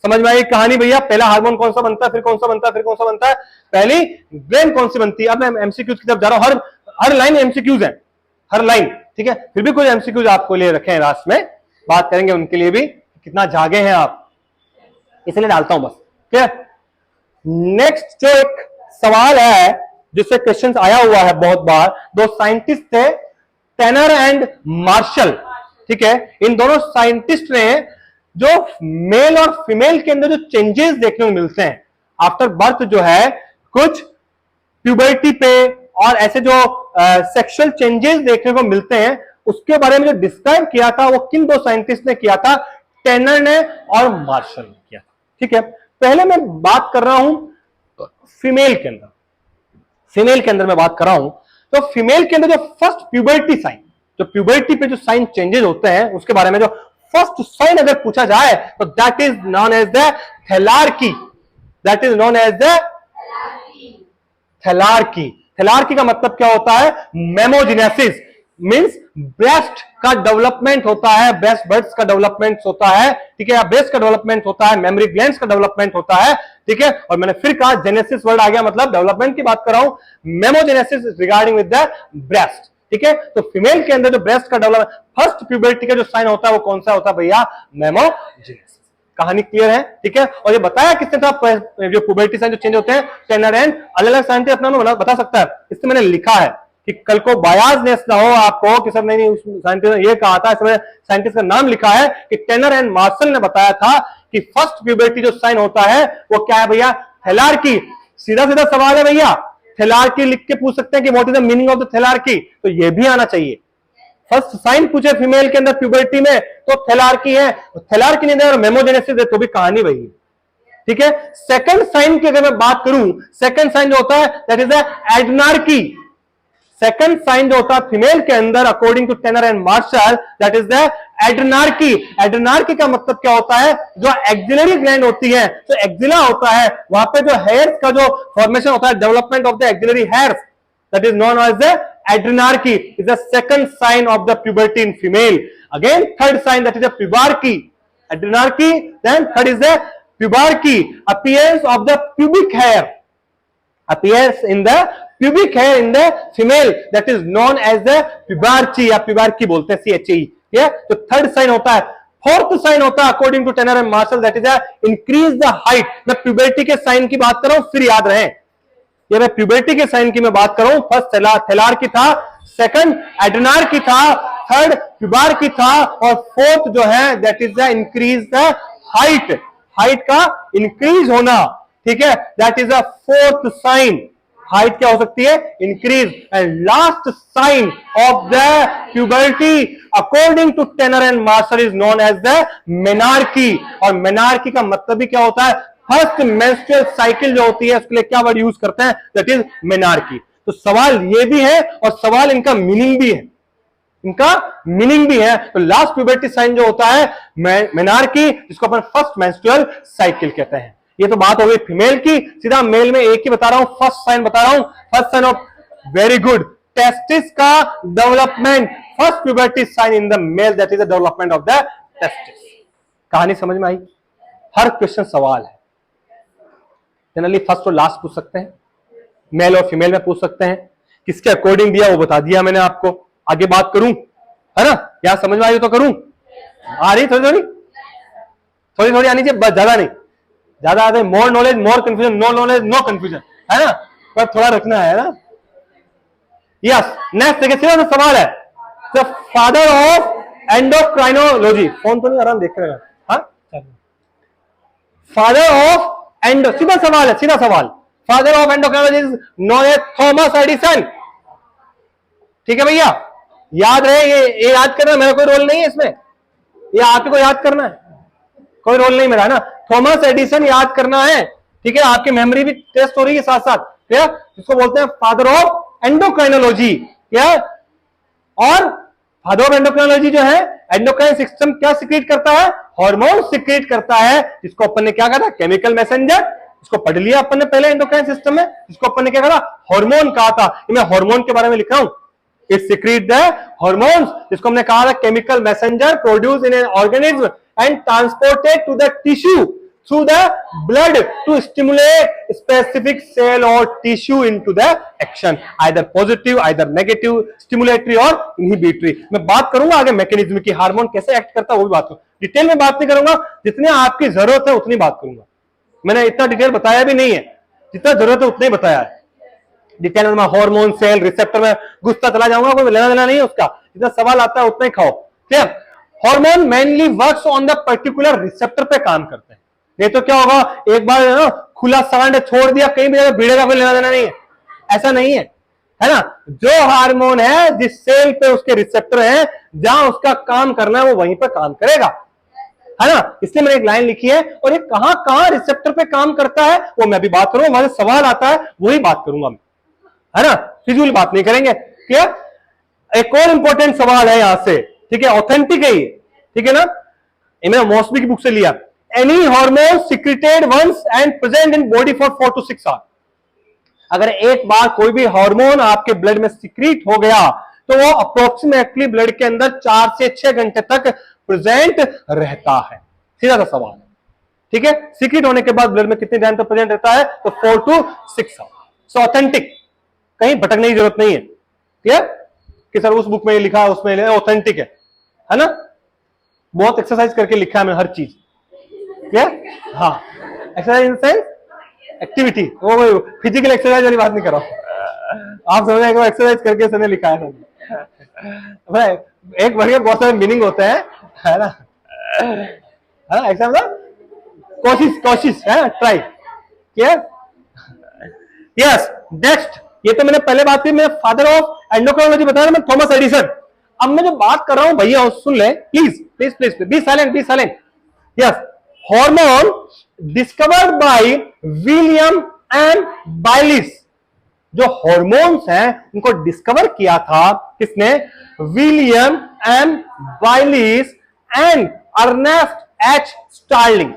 [SPEAKER 1] समझ में आई कहानी भैया? पहला हार्मोन कौन सा बनता है, फिर कौन सा बनता है, फिर कौन सा बनता है? पहली ग्लैंड कौन सी बनती है? अब मैं एमसीक्यूज की तरफ जा रहा हूं, हर लाइन एमसीक्यूज है, हर लाइन, ठीक है। फिर भी कुछ एमसीक्यूज आपको लिए रखे हैं, लास्ट में बात करेंगे उनके लिए भी, कितना जागे हैं आप, इसलिए डालता हूं बस, ठीक है। नेक्स्ट जो एक सवाल है जिससे क्वेश्चन आया हुआ है बहुत बार, दो साइंटिस्ट थे, टैनर एंड मार्शल, ठीक है। इन दोनों साइंटिस्ट ने जो मेल और फीमेल के अंदर जो चेंजेस देखने को मिलते हैं आफ्टर बर्थ, जो है कुछ प्यूबर्टी पे और ऐसे जो सेक्सुअल चेंजेस देखने को मिलते हैं, उसके बारे में जो डिस्क्राइब किया था वो किन दो साइंटिस्ट ने किया था? टैनर ने और मार्शल ने किया था, ठीक है। पहले मैं बात कर रहा हूं फीमेल के अंदर, फीमेल के अंदर मैं बात कर रहा हूं। तो फीमेल के अंदर जो फर्स्ट प्यूबर्टी साइन, जो प्यूबर्टी पे जो साइन चेंजेस होते हैं, उसके बारे में जो फर्स्ट साइन अगर पूछा जाए तो that is known as the thelarche, that is known as the thelarche. Thelarche का मतलब क्या होता है? मेमोजेनेसिस, मींस ब्रेस्ट का डेवलपमेंट होता है, ब्रेस्ट बर्ड्स का डेवलपमेंट होता है, ठीक है, ब्रेस्ट का डेवलपमेंट होता है, मेमोरी ग्लैंड्स का डेवलपमेंट होता है, ठीक है। और मैंने फिर कहा जेनेसिस वर्ड आ गया, मतलब डेवलपमेंट की बात कर रहा हूं, मेमोजेनेसिस रिगार्डिंग विद द ब्रेस्ट, ठीक है। तो फीमेल के अंदर जो ब्रेस्ट का डेवलपमेंट, फर्स्ट प्यूबर्टी का जो साइन होता है वो कौन सा होता है भैया? मेमोजेनेसिस। कहानी क्लियर है, ठीक है। और ये बताया किसने था, जो प्यूबर्टी साइन जो चेंज होते हैं, टेनर एंड अलग अलग साइंटिस्ट अपना बता सकता है। इसमें मैंने लिखा है कि कल को बायासनेस ना हो आपको कि सर नहीं उस साइंटिस्ट ने ये कहा था, इसमें साइंटिस्ट का नाम लिखा है कि टेनर एंड मार्शल ने बताया था कि फर्स्ट प्यूबर्टी जो साइन होता है वो क्या है भैया? थैलार्की। सीधा सीधा सवाल है भैया, थैलार्की लिख के पूछ सकते हैं कि what is the meaning of the thelarche, तो ये भी आना चाहिए। फर्स्ट साइन पूछे फीमेल के अंदर प्यूबर्टी में तो थैलार्की है, थैलार्की नहीं और मेमोजेनेसिस है तो भी कहानी वही है, ठीक है। सेकंड साइन की अगर मैं बात करूं, सेकंड साइन जो होता है that is the adrenarche. Second sign जो होता है फीमेल के अंदर according to tenor and Marshall that is the adrenarche. Adrenarche का मतलब क्या होता है? जो एक्सिलरी ग्लैंड होती है, जो एक्सिला होता है, वहां पे जो हेयर्स का जो फॉर्मेशन होता है, development of the axillary hairs, that is known as the adrenarche is the second sign of the puberty in female. Again third sign that is the pubarche. Adrenarche, then third is the pubarche. Appearance of the pubic hair, appears in the pubic hair in the female, that is known as the pubarche या pubarche बोलते हैं CHE, yeah? तो third sign होता है। Fourth sign होता है according to tenor and Marshall that is increase the height. मैं puberty के साइन की बात कर रहा हूं, फिर याद रहे, ये मैं प्यूबर्टी के साइन की मैं बात कर रहा हूं। फर्स्ट थैलार की था, सेकंड एडनार की था, थर्ड प्यूबार की था, और फोर्थ जो है that is the increase the height, height का इंक्रीज होना, ठीक है, that is the fourth sign. Height क्या हो सकती है? Increase. And last sign of the puberty according to tenor and Marshall is known as the menarche. और menarche का मतलब भी क्या होता है? फर्स्ट मेंस्ट्रुअल साइकिल जो होती है उसके लिए क्या वर्ड यूज करते हैं? That is menarche. तो सवाल ये भी है और सवाल इनका मीनिंग भी है, इनका मीनिंग भी है। तो लास्ट प्यूबर्टी साइन जो होता है मेनार्की, जिसको अपन फर्स्ट मेंस्ट्रुअल साइकिल कहते हैं। ये तो बात हो गई फीमेल की। सीधा मेल में एक ही बता रहा हूं, फर्स्ट साइन बता रहा हूं। First sign of, very good, testis का development, first puberty sign in the male that is the development of the testis. कहानी समझ में आई? हर क्वेश्चन सवाल है। जनरली फर्स्ट और लास्ट पूछ सकते हैं, मेल और फीमेल में पूछ सकते हैं, किसके अकॉर्डिंग दिया वो बता दिया मैंने आपको। आगे बात करूं, है ना? क्या समझ में आई तो करूं? आ रही थोड़ी थोड़ी थोड़ी थोड़ी आनी चाहिए, बस ज्यादा नहीं। ज्यादा आते more knowledge more confusion, no knowledge no confusion, है ना? पर थोड़ा रखना है ना। यस, नेक्स्ट देखिए, सीधा सा सवाल है, the father of endocrinology. Phone तो नहीं आराम देख रहे हैं? हाँ, फादर ऑफ एंडो, सीधा सवाल है, सीधा सवाल। Father of endocrinology is known as Thomas Addison, ठीक है भैया? याद रहे, ये याद करना, मेरा कोई रोल नहीं है इसमें, ये आपको को याद करना है, कोई रोल नहीं मेरा, है ना? थॉमस एडिसन याद करना है, ठीक है? आपकी मेमोरी भी टेस्ट हो रही है साथ साथ, क्या? इसको बोलते हैं फादर ऑफ एंडोक्राइनोलॉजी, क्या? और फादर ऑफ एंडोक्राइनोलॉजी जो है, एंडोक्राइन सिस्टम क्या सिक्रीट करता है? हार्मोन सिक्रीट करता है, जिसको अपन ने क्या कहा? Chemical messenger. इसको पढ़ लिया अपन ने पहले एंडोक्राइन सिस्टम में, जिसको अपन ने क्या कहा? हार्मोन कहा था। मैं हार्मोन के बारे में लिख रहा हूं, इट सिक्रीट द हार्मोन्स, जिसको हमने कहा था chemical messenger produce in an organism and transported to the tissue through the blood to stimulate specific cell or tissue into the action, either positive either negative, stimulatory or inhibitory। मैं बात करूंगा आगे mechanism की, hormone कैसे act करता है वो भी बात करूंगा, डिटेल में बात नहीं करूंगा, जितनी आपकी जरूरत है उतनी बात करूंगा। मैंने इतना डिटेल बताया भी नहीं है, जितना जरूरत है उतना ही बताया है। डिटेल में हार्मोन, सेल, रिसेप्टर में घुसता चला जाऊंगा, कोई लेना देना नहीं है उसका, जितना सवाल आता है उतना ही खाओ, ठीक है? Hormone mainly works on the particular receptor पे काम करते हैं। नहीं तो क्या होगा, एक बार ना खुला सांड छोड़ दिया, कहीं भी भिड़ेगा, कोई लेना देना नहीं है, ऐसा नहीं है, है ना? जो हार्मोन है जिस सेल पे उसके रिसेप्टर है, जहां उसका काम करना है वो वहीं पर काम करेगा, है ना? इसलिए मैंने एक लाइन लिखी है, और ये कहां कहां रिसेप्टर पे काम करता है वो मैं अभी बात करूंगा, वहां से सवाल आता है वही बात करूंगा मैं, है ना? फिजूल बात नहीं करेंगे, क्लियर? एक और इंपॉर्टेंट सवाल है यहां से, ठीक है? ऑथेंटिक है ये, ठीक है ना? ये मैंने मॉस्बी की बुक से लिया। Any hormone secreted once and present in body for 4 to 6 hours। अगर एक बार कोई भी हार्मोन आपके ब्लड में सिक्रीट हो गया, तो वो अप्रोक्सीमेटली ब्लड के अंदर 4 से 6 घंटे तक प्रेजेंट रहता है। सीधा सा सवाल है, ठीक है। सीक्रेट होने के बाद ब्लड में कितने टाइम तक प्रेजेंट रहता है? तो 4 to 6 आवर्स। सो ऑथेंटिक, कहीं भटकने की जरूरत नहीं है, क्लियर कि सर उस बुक में लिखा है उसमें ऑथेंटिक है ना। बहुत एक्सरसाइज करके लिखा है मैंने हर चीज, क्लियर। हाँ, एक्सरसाइज इन सेंस एक्टिविटी, वो फिजिकल एक्सरसाइज वाली बात नहीं कर रहा हूं। आप समझ रहे, एक्सरसाइज करके सर ने लिखा है भाई। एक वर्ड के बहुत सारे मीनिंग होते हैं, है ना, है ना। एग्जाम कोशिश है, ट्राई, क्लियर। यस, नेक्स्ट, ये तो मैंने पहले बात की, मैं फादर ऑफ एंडोक्राइनोलॉजी बताया मैं, थॉमस एडिसन। अब मैं जो बात कर रहा हूं भैया सुन ले please please please, be silent be silent. Yes, hormone discovered by William M Bayliss. जो हॉर्मोन्स हैं उनको डिस्कवर किया था किसने? William M Bayliss and Ernest H Starling.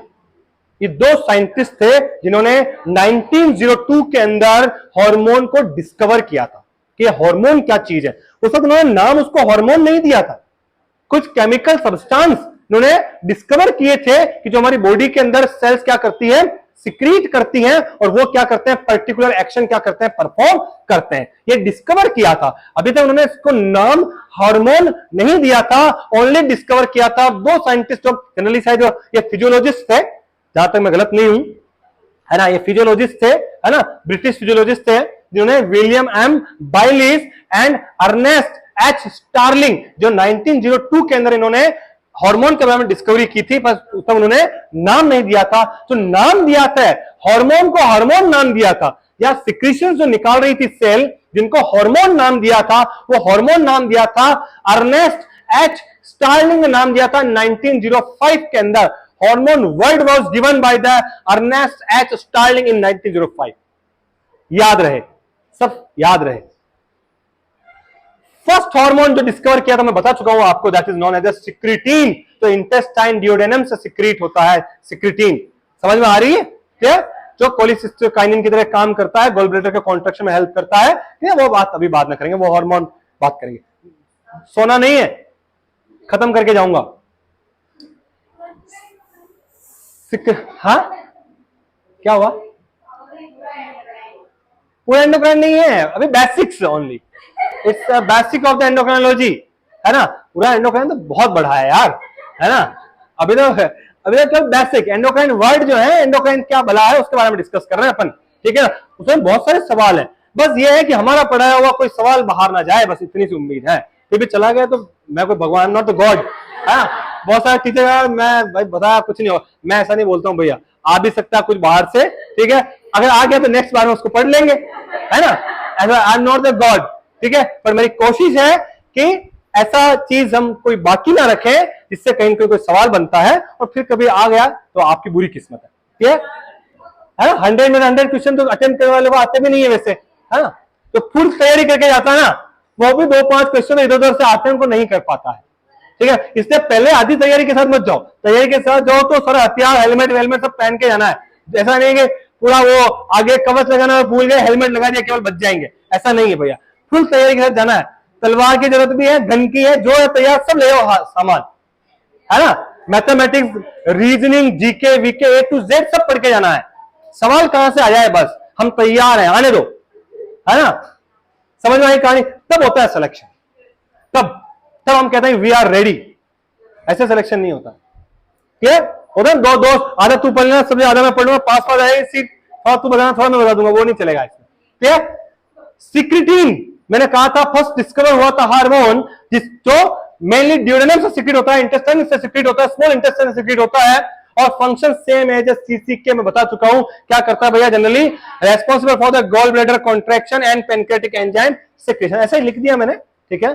[SPEAKER 1] ये दो साइंटिस्ट थे जिन्होंने 1902 के अंदर हार्मोन को डिस्कवर किया था कि हार्मोन क्या चीज है। उस वक्त उन्होंने नाम उसको हार्मोन नहीं दिया था, कुछ केमिकल सब्सटेंस उन्होंने डिस्कवर किए थे कि जो हमारी बॉडी के अंदर सेल्स क्या करती है, सिक्रीट करती हैं, और वो क्या करते हैं, पर्टिकुलर एक्शन क्या करते हैं, परफॉर्म करते हैं। ये डिस्कवर किया था। अभी तक उन्होंने इसको नाम हार्मोन नहीं दिया था, ओनली डिस्कवर किया था। दो साइंटिस्ट जो जनरली शायद ये फिजियोलॉजिस्ट थे, जहां तक मैं गलत नहीं हूं, है ना, ये फिजियोलॉजिस्ट थे, है ना, ब्रिटिश फिजियोलॉजिस्ट थे, जिन्होंने William M Bayliss and Ernest H Starling, जो 1902 के अंदर इन्होंने हार्मोन के बारे में डिस्कवरी की थी, पर तब उन्होंने नाम नहीं दिया था। तो नाम दिया था हार्मोन को, हार्मोन नाम दिया था, या सिक्रीशन जो निकाल रही थी सेल, जिनको हार्मोन नाम दिया था, वो हार्मोन नाम दिया था अर्नेस्ट एच स्टार्लिंग ने नाम दिया था 1905 के अंदर। Hormone word was given by the Ernest H Starling in 1905। याद रहे, सब याद रहे। फर्स्ट हार्मोन जो डिस्कवर किया था मैं बता चुका हूं आपको, दैट इज नोन एज सिक्रीटीन। तो इंटेस्टाइन डिओडेनम से सिक्रीट होता है सिक्रीटीन। समझ में आ रही है क्या? जो कोलिसिस्टोकाइनिन की तरह काम करता है, गॉल ब्लैडर के कॉन्ट्रैक्शन में हेल्प करता है। वो बात अभी बात ना करेंगे, वो हार्मोन बात करेंगे। सोना नहीं है, खत्म करके जाऊंगा। हाँ, क्या हुआ? पूरा एंडोक्राइन नहीं है, अभी basics only, it's basic of the endocrinology, है ना। पूरा एंडोक्राइन तो बहुत बड़ा है यार, है ना। अभी तो बेसिक एंडोक्राइन वर्ड जो है, एंडोक्राइन क्या भला है, उसके बारे में डिस्कस कर रहे हैं अपन, ठीक है ना। उसमें बहुत सारे सवाल हैं, बस ये है कि हमारा पढ़ाया हुआ कोई सवाल बाहर ना जाए, बस इतनी सी उम्मीद है। फिर भी चला गया तो मैं कोई भगवान, नॉट गॉड, है। बहुत सारे टीचर यार, मैं भाई बताया कुछ नहीं हो, मैं ऐसा नहीं बोलता हूँ भैया, आ भी सकता है कुछ बाहर से, ठीक है। अगर आ गया तो नेक्स्ट बार में उसको पढ़ लेंगे, है ना। ऐसा I am not the God, ठीक है। पर मेरी कोशिश है कि ऐसा चीज हम कोई बाकी ना रखें जिससे कहीं कोई सवाल बनता है और फिर कभी आ गया तो आपकी बुरी किस्मत है, ठीक है। 100 में 100 क्वेश्चन तो अटेम्प्ट करने वाले को आते भी नहीं है वैसे, है ना। तो फुल तैयारी करके जाता है ना, वो भी 2-5 क्वेश्चन इधर उधर से आते हैं, उनको नहीं कर पाता है, ठीक है। इसलिए पहले आधी तैयारी के साथ मत जाओ, तैयारी के साथ जाओ तो सारा हथियार, हेलमेट वेलमेट सब पहन के जाना है। ऐसा नहीं है पूरा वो आगे कवच लगाना भूल गए, हेलमेट लगा दिया केवल बच जाएंगे, ऐसा नहीं है भैया। फुल तैयारी के साथ जाना है। तलवार की जरूरत भी है, गन की है, जो है तैयार सब ले आओ सामान, है ना। Mathematics, reasoning, GK, VK, A to Z सब पढ़ के जाना है। सवाल कहां से आ जाए बस हम तैयार हैं, आने दो, है ना। समझ में आई कहानी? तब होता है सिलेक्शन, तब हम कहते हैं वी आर रेडी। ऐसे सिलेक्शन नहीं होता, क्लियर होता। दो दोस्त, आधा तू पढ़ लेना, सबसे आधा मैं पढ़ लूंगा, पास पास आएगी सीट, थोड़ा तू बताना, थोड़ा मैं बता दूंगा, वो नहीं चलेगा इसमें, क्लियर। सिक्रीटीन मैंने कहा था फर्स्ट डिस्कवर हुआ था हार्मोन, जो मेनली ड्यूडेनम से सिक्रीट होता है, इंटेस्टाइन से सिक्रीट होता है, स्मॉल इंटेस्टाइन से सिक्रीट होता है, और फंक्शन सेम एज सीसीके मैं बता चुका हूं क्या करता है भैया। Generally responsible for the gallbladder contraction and pancreatic enzyme secretion, ऐसा ही लिख दिया मैंने, ठीक है।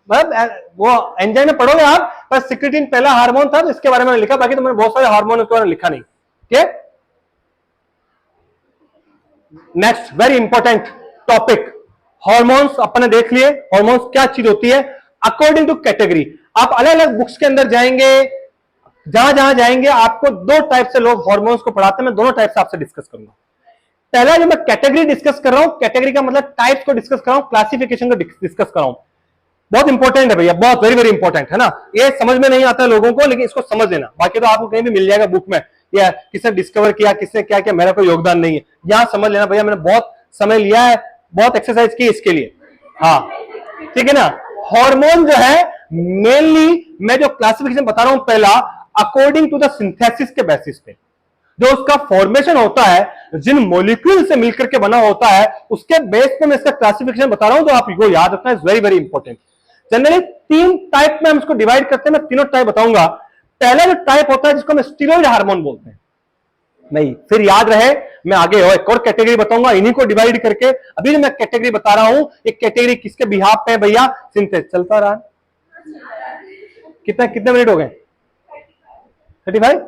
[SPEAKER 1] वो एंजाइम में पढ़ोगे आप, बस सिक्रीटीन पहला हार्मोन था तो इसके बारे में लिखा, बाकी तो मैंने बहुत सारे हार्मोन के बारे में लिखा नहीं, ठीक है। Next very important topic, hormones अपन ने देख लिए। हार्मोन्स क्या चीज होती है अकॉर्डिंग टू कैटेगरी। आप अलग अलग बुक्स के अंदर जाएंगे, जहां जहां जाएंगे आपको दो टाइप से लोग हार्मोन्स को पढ़ाते हैं, मैं दोनों टाइप से आपसे डिस्कस करूंगा। पहला जो मैं कैटेगरी डिस्कस कर रहा हूं, कैटेगरी का मतलब टाइप्स को डिस्कस कर रहा हूं, क्लासिफिकेशन को डिस्कस कर रहा हूं। बहुत इंपॉर्टेंट है भैया, बहुत वेरी वेरी इंपॉर्टेंट है ना। ये समझ में नहीं आता है लोगों को, लेकिन इसको समझ लेना। बाकी तो आपको कहीं भी मिल जाएगा बुक में, या किसने डिस्कवर किया, किसने क्या किया, मेरा कोई योगदान नहीं है। यहां समझ लेना भैया, मैंने बहुत समय लिया है, बहुत एक्सरसाइज की इसके लिए। हाँ ठीक है ना। हार्मोन जो है मेनली मैं जो क्लासिफिकेशन बता रहा हूं, पहला अकॉर्डिंग टू द सिंथेसिस के बेसिस पे जो उसका फॉर्मेशन होता है, जिन मॉलिक्यूल से मिलकर के बना होता है, उसके बेस पे मैं इसका क्लासिफिकेशन बता रहा हूं, जो आपको याद रखना is very very important. Generally 3 type में हम इसको डिवाइड करते हैं, मैं तीनों टाइप बताऊंगा। पहला जो टाइप होता है जिसको हम स्टीरॉयड हार्मोन बोलते हैं, नहीं फिर याद रहे मैं आगे एक और कैटेगरी बताऊंगा इन्हीं को डिवाइड करके। अभी जो मैं कैटेगरी बता रहा हूं, एक कैटेगरी किसके बिहाफ पे है भैया, सिंथेसिस। चलता रहा कितना, कितने मिनट हो गए? 35।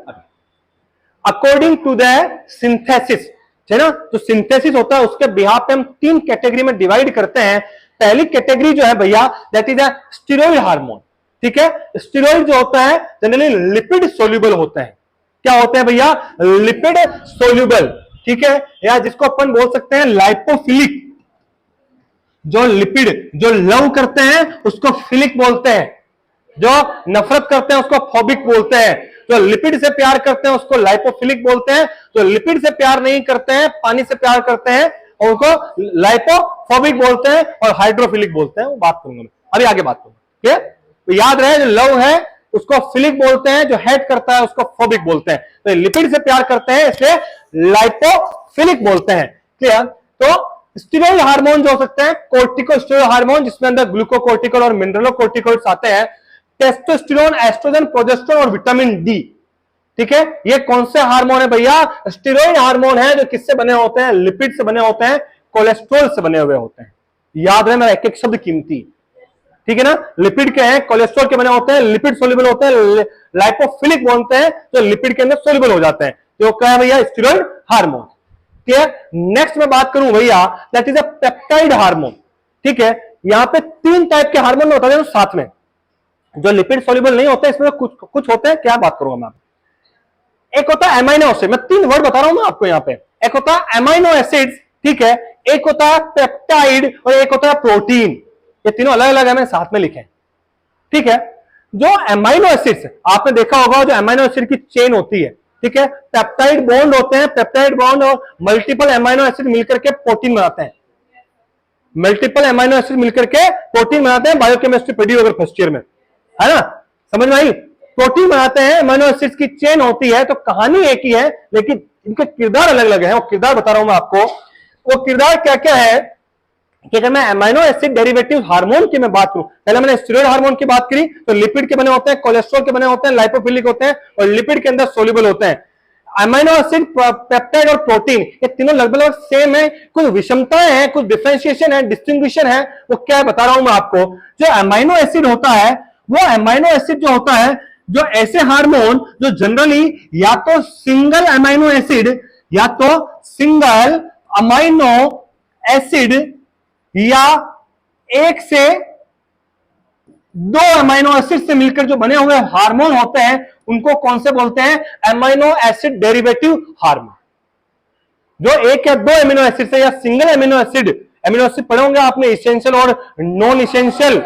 [SPEAKER 1] अकॉर्डिंग टू द सिंथेसिस है ना, तो सिंथेसिस होता है, उसके बिहाफ पे हम 3 कैटेगरी में डिवाइड करते हैं। पहली कैटेगरी जो है भैया, that is a steroid hormone. ठीक है, स्टीरॉयड जो होता है जनरली लिपिड सोल्यूबल होते हैं। क्या होते हैं भैया? Lipid soluble. ठीक है, या जिसको अपन बोल सकते हैं लाइपोफिलिक। जो लिपिड जो लव करते हैं उसको फिलिक बोलते हैं, जो नफरत करते हैं उसको फोबिक बोलते हैं, जो लिपिड से प्यार करते हैं उसको लाइपोफिलिक बोलते हैं, जो लिपिड से प्यार नहीं करते हैं, पानी से प्यार करते हैं, उनको लाइपोफोबिक बोलते हैं, और हाइड्रोफिलिक बोलते हैं। वो बात करूंगा मैं अभी, आगे बात करूंगा। ठीक है, तो याद रहे जो लव है उसको फिलिक बोलते हैं, जो हेट करता है उसको फोबिक बोलते हैं। तो लिपिड से प्यार करते हैं इसलिए लाइपोफिलिक बोलते हैं। क्लियर? तो स्टीरॉयड हार्मोन जो हो सकते हैं कोर्टिकोस्टेरॉयड हार्मोन, जिसमें अंदर ग्लूकोकोर्टिकॉइड और मिनरलोकोर्टिकॉइड्स आते हैं, टेस्टोस्टेरोन, एस्ट्रोजन, प्रोजेस्टेरोन और विटामिन डी। ठीक है, ये कौन से हार्मोन है भैया? स्टीरॉयड हार्मोन है, जो किससे बने होते हैं? लिपिड से बने होते हैं, कोलेस्ट्रॉल से बने हुए होते हैं। याद रहे मेरा एक एक शब्द कीमती। ठीक है ना, लिपिड के हैं, कोलेस्ट्रॉल के बने होते हैं, लिपिड सोल्यूबल होते हैं, लाइपोफिलिक बोलते हैं, तो लिपिड के अंदर सोल्यूबल हो जाते हैं। तो क्या है भैया? Steroid hormone. ठीक है, नेक्स्ट में बात करूं भैया, that is a peptide hormone. ठीक है, यहां पे 3 टाइप के हार्मोन में बता दें साथ में, जो लिपिड सोल्यूबल नहीं होते, इसमें कुछ होते हैं। क्या बात करूंगा मैं? एक होता है एमाइनो एसिड, मैं 3 वर्ड बता रहा हूं ना आपको यहां पे। एक होता है एमाइनो एसिड, ठीक है, एक होता है पेप्टाइड, और एक होता है प्रोटीन। ये तीनों अलग अलग है, मैंने साथ में लिखे। ठीक है, जो एमाइनो एसिड्स आपने देखा होगा, जो एमाइनो एसिड की चेन होती है, ठीक है, पेप्टाइड बॉन्ड होते हैं, पेप्टाइड बॉन्ड और मल्टीपल एमाइनो एसिड मिलकर के प्रोटीन बनाते हैं। मल्टीपल एमाइनो एसिड मिलकर के प्रोटीन बनाते हैं। बायोकेमिस्ट्री पढ़ी अगर फर्स्ट ईयर में, है ना, समझ में आई? प्रोटीन बनाते हैं, एमाइनो एसिड्स की चेन होती है। तो कहानी एक ही है, लेकिन इनके किरदार अलग अलग है। वो किरदार बता रहा हूं मैं आपको। वो किरदार क्या क्या है कि अगर मैं एमाइनो एसिड डेरिवेटिव हार्मोन की मैं बात करूं, पहले मैंने स्टीरॉयड हार्मोन की बात करी, तो लिपिड के बने होते हैं, कोलेस्ट्रॉल के बने होते हैं, लाइपोफिलिक होते हैं, और लिपिड के अंदर सोल्यूबल होते हैं। अमीनो एसिड, पेप्टाइड और प्रोटीन, ये तीनों लगभग सेम है। कुछ विषमताएं हैं, कुछ डिफरेंशिएशन है, डिस्टिंग्विशन है। वो क्या है बता रहा हूं मैं आपको। जो अमीनो एसिड होता है, वो अमीनो एसिड जो होता है, जो ऐसे हार्मोन जो जनरली या तो सिंगल अमीनो एसिड या तो सिंगल अमीनो एसिड या एक से 2 अमीनो एसिड से मिलकर जो बने हुए हार्मोन होते हैं, उनको कौन से बोलते हैं? Amino acid derivative hormone. जो 1 या 2 अमीनो एसिड से या सिंगल अमीनो एसिड पढ़े होंगे आपने, इसेंशियल और नॉन इसेंशियल।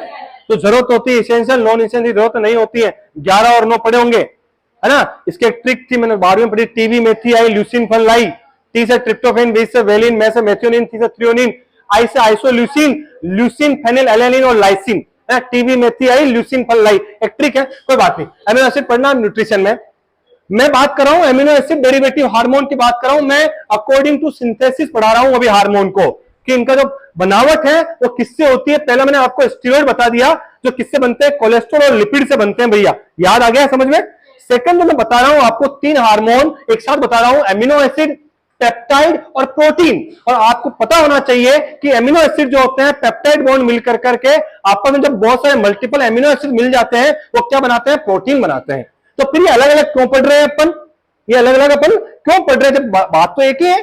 [SPEAKER 1] तो जरूरत होती है इसेंशियल, नॉन इसेंशियल की जरूरत नहीं होती है। 11 और 9 पढ़े होंगे, है ना। इसकी एक ट्रिक थी, मैंने 12वीं में पढ़ी। टीवी मेथी आई, ल्यूसिन फल लाई, टी से ट्रिप्टोफेन, बी से वेलिन, मैं से मेथियोनिन, थी से थ्रियोनिन, आई से आइसोल्यूसिन, ल्यूसिन फेनिल एलेनिन और लाइसिन। टीवी मेथी आई, ल्यूसिन फल लाई। एक ट्रिक है, कोई बात नहीं। अमीनो एसिड पढ़ना न्यूट्रिशन में। मैं बात कर रहा हूं अमीनो एसिड डेरिवेटिव हार्मोन की बात कर रहा हूं मैं। अकॉर्डिंग टू सिंथेसिस पढ़ा रहा हूं अभी हार्मोन को, कि इनका जो बनावट है वो किससे होती है। पहला मैंने आपको स्टीरॉयड बता दिया, जो किससे बनते हैं? कोलेस्ट्रॉल और लिपिड से बनते हैं भैया। याद आ गया समझ में? सेकंड मैं बता रहा हूं आपको 3 हार्मोन एक साथ बता रहा हूं, अमीनो एसिड, पेप्टाइड और प्रोटीन। और आपको पता होना चाहिए कि अमीनो एसिड जो होते हैं, पेप्टाइड बॉन्ड मिलकर करके आपस में जब बहुत सारे मल्टीपल अमीनो एसिड मिल जाते हैं, वो क्या बनाते हैं? प्रोटीन बनाते हैं। तो फिर ये अलग अलग क्यों पढ़ रहे हैं अपन? ये अलग अलग अपन क्यों पढ़ रहे हैं जब बात तो एक ही है?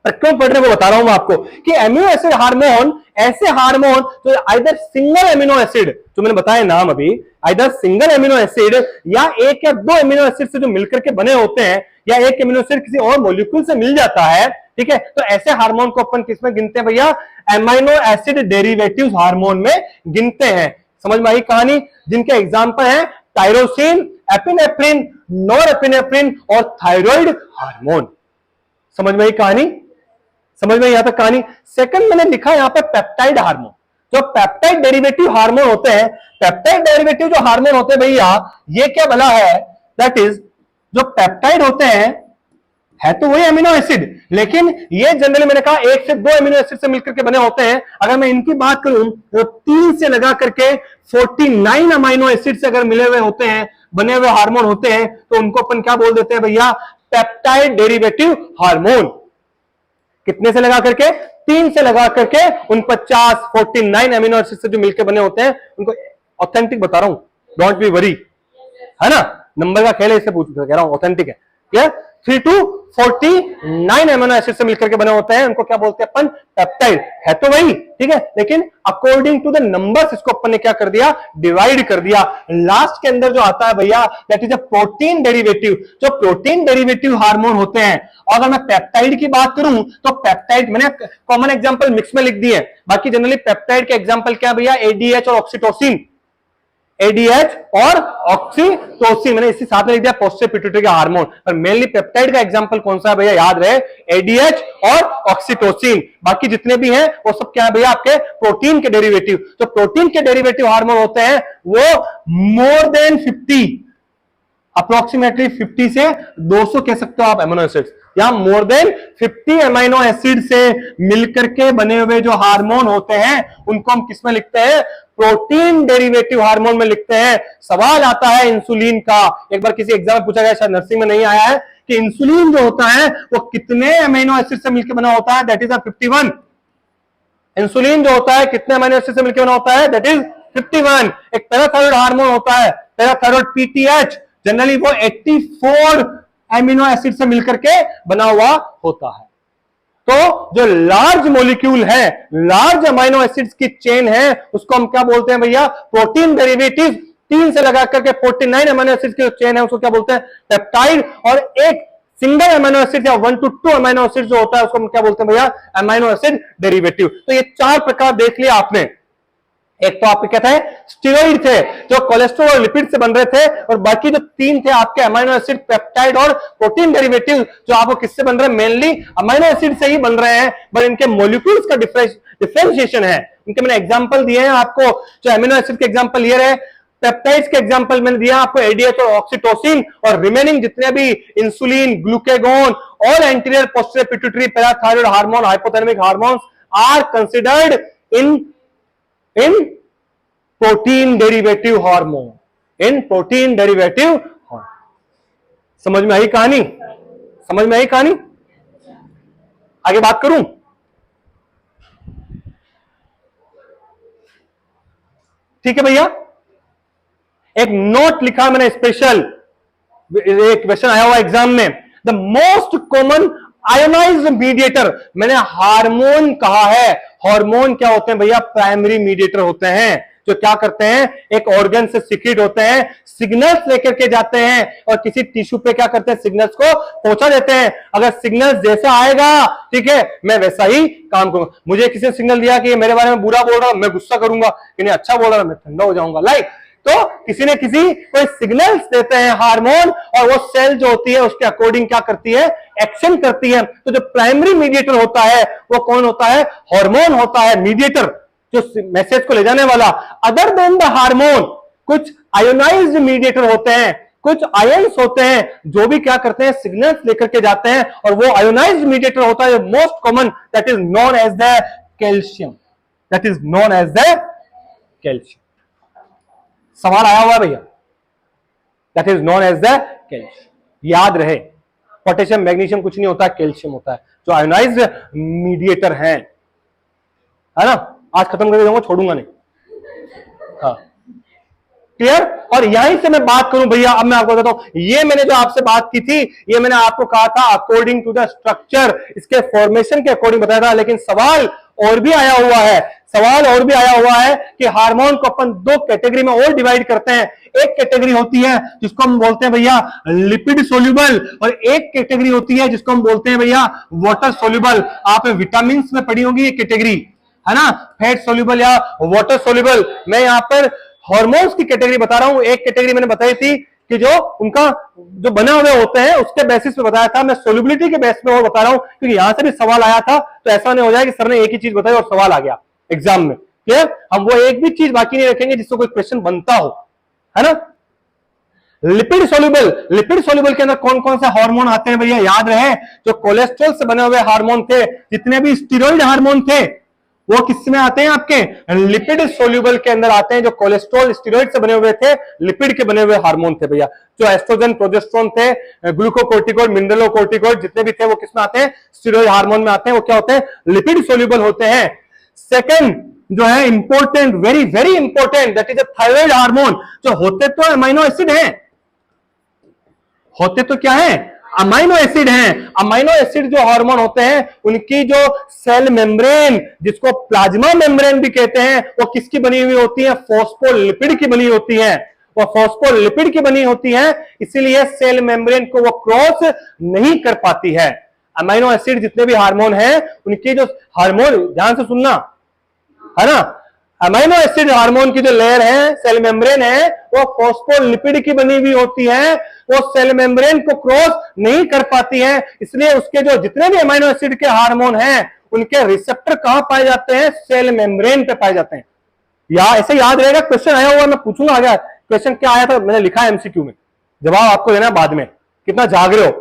[SPEAKER 1] पर क्यों पढ़ रहे हैं वो बता रहा हूं मैं आपको, कि अमीनो एसिड हार्मोन ऐसे हार्मोन जो आइदर सिंगल अमीनो एसिड, जो मैंने बताया नाम अभी, आइदर सिंगल अमीनो एसिड या 1 या 2 अमीनो एसिड से जो मिलकर के बने होते हैं, या एक अमीनो एसिड किसी और मॉलिक्यूल से मिल जाता है, ठीक है, तो ऐसे हार्मोन को अपन किसमें गिनते हैं भैया? एमाइनो एसिड डेरिवेटिव हार्मोन में गिनते हैं। समझ में आई कहानी? जिनके एग्जाम्पल है टायरोसिन, एपिनेफ्रिन, नॉरएपिनेफ्रिन और थायराइड हार्मोन। समझ में आई कहानी? समझ में यहां तक कहानी? सेकंड मैंने लिखा यहां पे पेप्टाइड हार्मोन। जो पेप्टाइड डेरिवेटिव हार्मोन होते हैं, पेप्टाइड डेरिवेटिव जो हार्मोन होते हैं भैया, ये क्या भला है? दैट इज जो पेप्टाइड होते हैं है तो वही अमीनो एसिड, लेकिन ये जनरली मैंने कहा 1 से 2 अमीनो एसिड से मिलकर के बने होते हैं। अगर मैं इनकी बात करूं तो 3 से लगा करके 49 अमीनो एसिड से अगर मिले हुए होते हैं, बने हुए हार्मोन होते हैं, तो उनको अपन क्या बोल देते हैं भैया? Peptide derivative hormone. कितने से लगा करके? 3 से लगा करके उन 49 अमीनो एसिड से जो मिलकर बने होते हैं, उनको ऑथेंटिक बता रहा हूं, डोंट बी वरी, है ना? नंबर का खेल है, इससे पूछ कह रहा हूं, ऑथेंटिक है। क्या? 3 to 49 अमीनो एसिड से मिलकर के बने होते हैं, उनको क्या बोलते हैं अपन? पेप्टाइड। है तो वही, ठीक है, लेकिन अकॉर्डिंग टू द नंबर्स इसको अपन ने क्या कर दिया? डिवाइड कर दिया। लास्ट के अंदर जो आता है भैया, that is a protein derivative. जो प्रोटीन डेरिवेटिव हार्मोन होते हैं, और अगर मैं पेप्टाइड की बात करूं तो पेप्टाइड मैंने कॉमन एग्जांपल मिक्स में लिख दिए, बाकी जनरली पेप्टाइड के एग्जांपल क्या भैया? एडीएच और ऑक्सीटोसिन। एडीएच और ऑक्सीटोसिन मैंने इसी साथ में लिख दिया, पोस्टीरियर पिट्यूटरी हार्मोन। पर मेनली पेप्टाइड का एग्जांपल कौन सा है भैया? याद रहे, एडीएच और ऑक्सीटोसिन। बाकी जितने भी हैं वो सब क्या है भैया? आपके प्रोटीन के डेरिवेटिव। तो प्रोटीन के डेरिवेटिव हार्मोन होते हैं वो मोर देन 50, अप्रोक्सीमेटली 50 से 200 कह सकते हो आप अमीनो एसिड्स, या मोर देन 50 अमीनो एसिड से मिलकर के बने हुए जो हार्मोन होते हैं, उनको हम किसमें लिखते हैं? प्रोटीन डेरिवेटिव हार्मोन में लिखते हैं। सवाल आता है इंसुलिन का, एक बार किसी एग्जाम में पूछा गया, शायद नर्सिंग में नहीं आया है, कि इंसुलिन जो होता है वो कितने अमीनो एसिड से मिलकर बना होता है? That is 51। इंसुलिन जो होता है कितने अमीनो एसिड से मिलकर बना होता है? That is 51। एक पैराथायरॉइड हार्मोन होता है, पैराथायरॉइड पीटीएच, जनरली वो 84 एमिनो एसिड से मिलकर के बना हुआ होता है। तो जो लार्ज मॉलिक्यूल है, लार्ज अमीनो एसिड्स की चेन है, उसको हम क्या बोलते हैं भैया? Protein derivative. 3 से लगा करके 49 अमीनो एसिड की चेन है, उसको क्या बोलते हैं? पेप्टाइड। और एक सिंगल अमीनो एसिड या 1 to 2 अमीनो एसिड जो होता है, उसको हम क्या बोलते हैं भैया? Amino acid derivative. तो ये 4 प्रकार देख लिया आपने। एक तो आपके क्या थे? स्टेरॉइड थे, जो कोलेस्ट्रॉल और लिपिड से बन रहे थे, और बाकी जो 3 थे आपके अमीनो एसिड, पेप्टाइड और प्रोटीन डेरिवेटिव, जो आपको किससे बन रहे हैं? मेनली अमीनो एसिड से ही बन रहे हैं, बट इनके मॉलिक्यूल्स का डिफरेंशिएशन है। इनके मैंने एग्जांपल दिए हैं आपको, जो अमीनो एसिड के एग्जांपल ये रहे, पेप्टाइड्स के एग्जांपल मैंने दिया आपको एडीएच और ऑक्सीटोसिन, और रिमेनिंग जितने भी insulin, glucagon, all anterior posterior pituitary, parathyroid hormone, hypothalamic hormones are considered in protein derivative hormone, in protein derivative hormone. समझ में आई कहानी? समझ में आई कहानी? आगे बात करूं? ठीक है भैया, एक नोट लिखा मैंने स्पेशल, एक क्वेश्चन आया हुआ एग्जाम में, the most common ionised mediator. मैंने हार्मोन कहा है, हार्मोन क्या होते हैं भैया? प्राइमरी मीडिएटर होते हैं, जो क्या करते हैं? एक ऑर्गन से सीक्रेट होते हैं, सिग्नल्स लेकर के जाते हैं, और किसी टिश्यू पे क्या करते हैं? सिग्नल्स को पहुंचा देते हैं। अगर सिग्नल जैसा आएगा, ठीक है, मैं वैसा ही काम करूंगा। मुझे किसी ने सिग्नल दिया कि ये मेरे बारे में बुरा बोल रहा है, मैं गुस्सा करूंगा, कि नहीं अच्छा बोल रहा है, मैं ठंडा हो जाऊंगा, लाइक। तो किसी ने किसी कोई सिग्नल्स देते हैं हार्मोन, और वो सेल जो होती है उसके अकॉर्डिंग क्या करती है? एक्शन करती है। तो जो प्राइमरी मीडिएटर होता है वो कौन होता है? हार्मोन होता है, मीडिएटर, जो मैसेज को ले जाने वाला। अदर देन द हार्मोन, कुछ आयोनाइज्ड मीडिएटर होते हैं, कुछ आयंस होते हैं, जो भी क्या करते हैं? सिग्नल्स लेकर के जाते हैं, और वो आयोनाइज्ड मीडिएटर होता है most common, that is known as the calcium. That is known as the calcium. सवाल आया हुआ भैया, that is known as the calcium. याद रहे, पोटेशियम मैग्नीशियम कुछ नहीं होता, कैल्शियम होता है, जो आयोनाइज्ड मीडिएटर है ना। आज खत्म करके जाऊंगा, छोड़ूंगा नहीं। हाँ, क्लियर? और यहीं से मैं बात करूं भैया, अब मैं आपको बताता हूं, ये मैंने जो आपसे बात की थी, ये मैंने आपको कहा था अकॉर्डिंग टू द स्ट्रक्चर, इसके फॉर्मेशन के अकॉर्डिंग बताया था, लेकिन सवाल और भी आया हुआ है। सवाल और भी आया हुआ है कि हार्मोन को अपन दो कैटेगरी में और डिवाइड करते हैं। एक कैटेगरी होती है जिसको हम बोलते हैं भैया लिपिड सोल्यूबल, और एक कैटेगरी होती है जिसको हम बोलते हैं भैया वाटर सोल्यूबल। आप विटामिन में पढ़ी होगी ये कैटेगरी, है ना, फैट सोल्यूबल या वाटर सोल्यूबल। मैं यहां पर हार्मोन्स की कैटेगरी बता रहा हूं। एक कैटेगरी मैंने बताई थी कि जो उनका जो बने हुए होते हैं उसके बेसिस पे बताया था। मैं सोल्यूबिलिटी के बेस पे और बता रहा हूं क्योंकि यहां से भी सवाल आया था, तो ऐसा नहीं हो जाए कि सर ने एक ही चीज बताई और सवाल आ गया एग्जाम में। क्लियर? हम वो एक भी चीज बाकी नहीं रखेंगे जिससे कोई क्वेश्चन बनता हो, है ना। लिपिड सोल्यूबल के अंदर कौन कौन से हार्मोन आते हैं भैया, याद रहे, जो कोलेस्ट्रॉल से बने हुए हार्मोन थे, जितने भी स्टीरॉइड हार्मोन थे, वो किस में आते हैं, आपके लिपिड सोल्यूबल के अंदर आते हैं। जो कोलेस्ट्रॉल स्टीरॉइड से बने हुए थे, लिपिड के बने हुए हार्मोन थे भैया। जो एस्ट्रोजन, प्रोजेस्टेरोन थे, ग्लूकोकोर्टिकोइड, मिनरलोकोर्टिकोइड, जितने भी थे वो किसमें आते हैं, स्टीरॉइड हार्मोन में आते हैं। वो क्या होते हैं, लिपिड सोल्यूबल होते हैं। सेकंड जो है important, very very important, that is a thyroid hormone. जो होते तो अमीनो एसिड हैं, होते तो क्या है, अमाइनो एसिड हैं। अमाइनो एसिड जो हार्मोन होते हैं उनकी जो सेल मेम्ब्रेन, जिसको प्लाज्मा मेम्ब्रेन भी कहते हैं, वो किसकी बनी हुई होती है, फॉस्फोलिपिड की बनी होती है। वो फॉस्फोलिपिड की बनी होती है, इसीलिए सेल मेम्ब्रेन को वो क्रॉस नहीं कर पाती है। अमाइनो एसिड जितने भी हार्मोन हैं उनके जो हार्मोन, ध्यान से सुनना, है ना, अमीनो एसिड हार्मोन की जो लेयर है, सेल मेम्ब्रेन है, वो फॉस्फोलिपिड की बनी हुई होती है। वो सेल मेम्ब्रेन को क्रॉस नहीं कर पाती है, इसलिए उसके जो जितने भी अमीनो एसिड के हार्मोन हैं उनके रिसेप्टर कहां पाए जाते हैं, सेल मेम्ब्रेन पे पाए जाते हैं। या ऐसे याद रहेगा, क्वेश्चन आया हुआ, मैं पूछूंगा आगे क्वेश्चन क्या आया था, मैंने लिखा है एमसीक्यू में, जवाब आपको देना बाद में। कितना जाग रहे हो,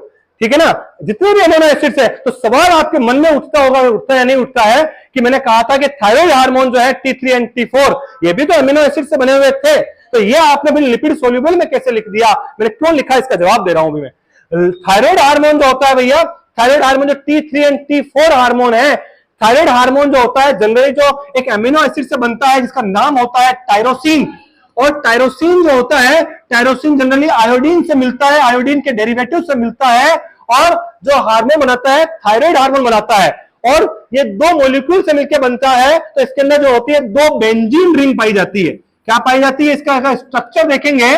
[SPEAKER 1] ठीक है ना। जितने भी अमीनो एसिड्स है, तो सवाल आपके मन में उठता होगा, उठता या नहीं उठता है, कि मैंने कहा था कि थायराइड हार्मोन जो है T3 एंड T4 ये भी तो अमीनो एसिड से बने हुए थे, तो ये आपने भी लिपिड सोल्यूबल में कैसे लिख दिया, मैंने क्यों लिखा, इसका जवाब दे रहा हूं अभी मैं। थायराइड हार्मोन जो होता है भैया, थायराइड हार्मोन जो T3 एंड T4 हार्मोन है, थायराइड हार्मोन जो होता है जनरली जो एक अमीनो एसिड से बनता है जिसका नाम होता है टायरोसिन। और टायरोसिन जो होता है, टायरोसिन जनरली आयोडीन से मिलता है, आयोडीन के डेरिवेटिव से मिलता है, और जो हार्मोन बनाता है थायराइड हार्मोन बनाता है, और ये दो मॉलिक्यूल से मिलकर बनता है। तो इसके अंदर जो होती है दो बेंजीन रिंग पाई जाती है। क्या पाई जाती है, इसका अगर स्ट्रक्चर देखेंगे,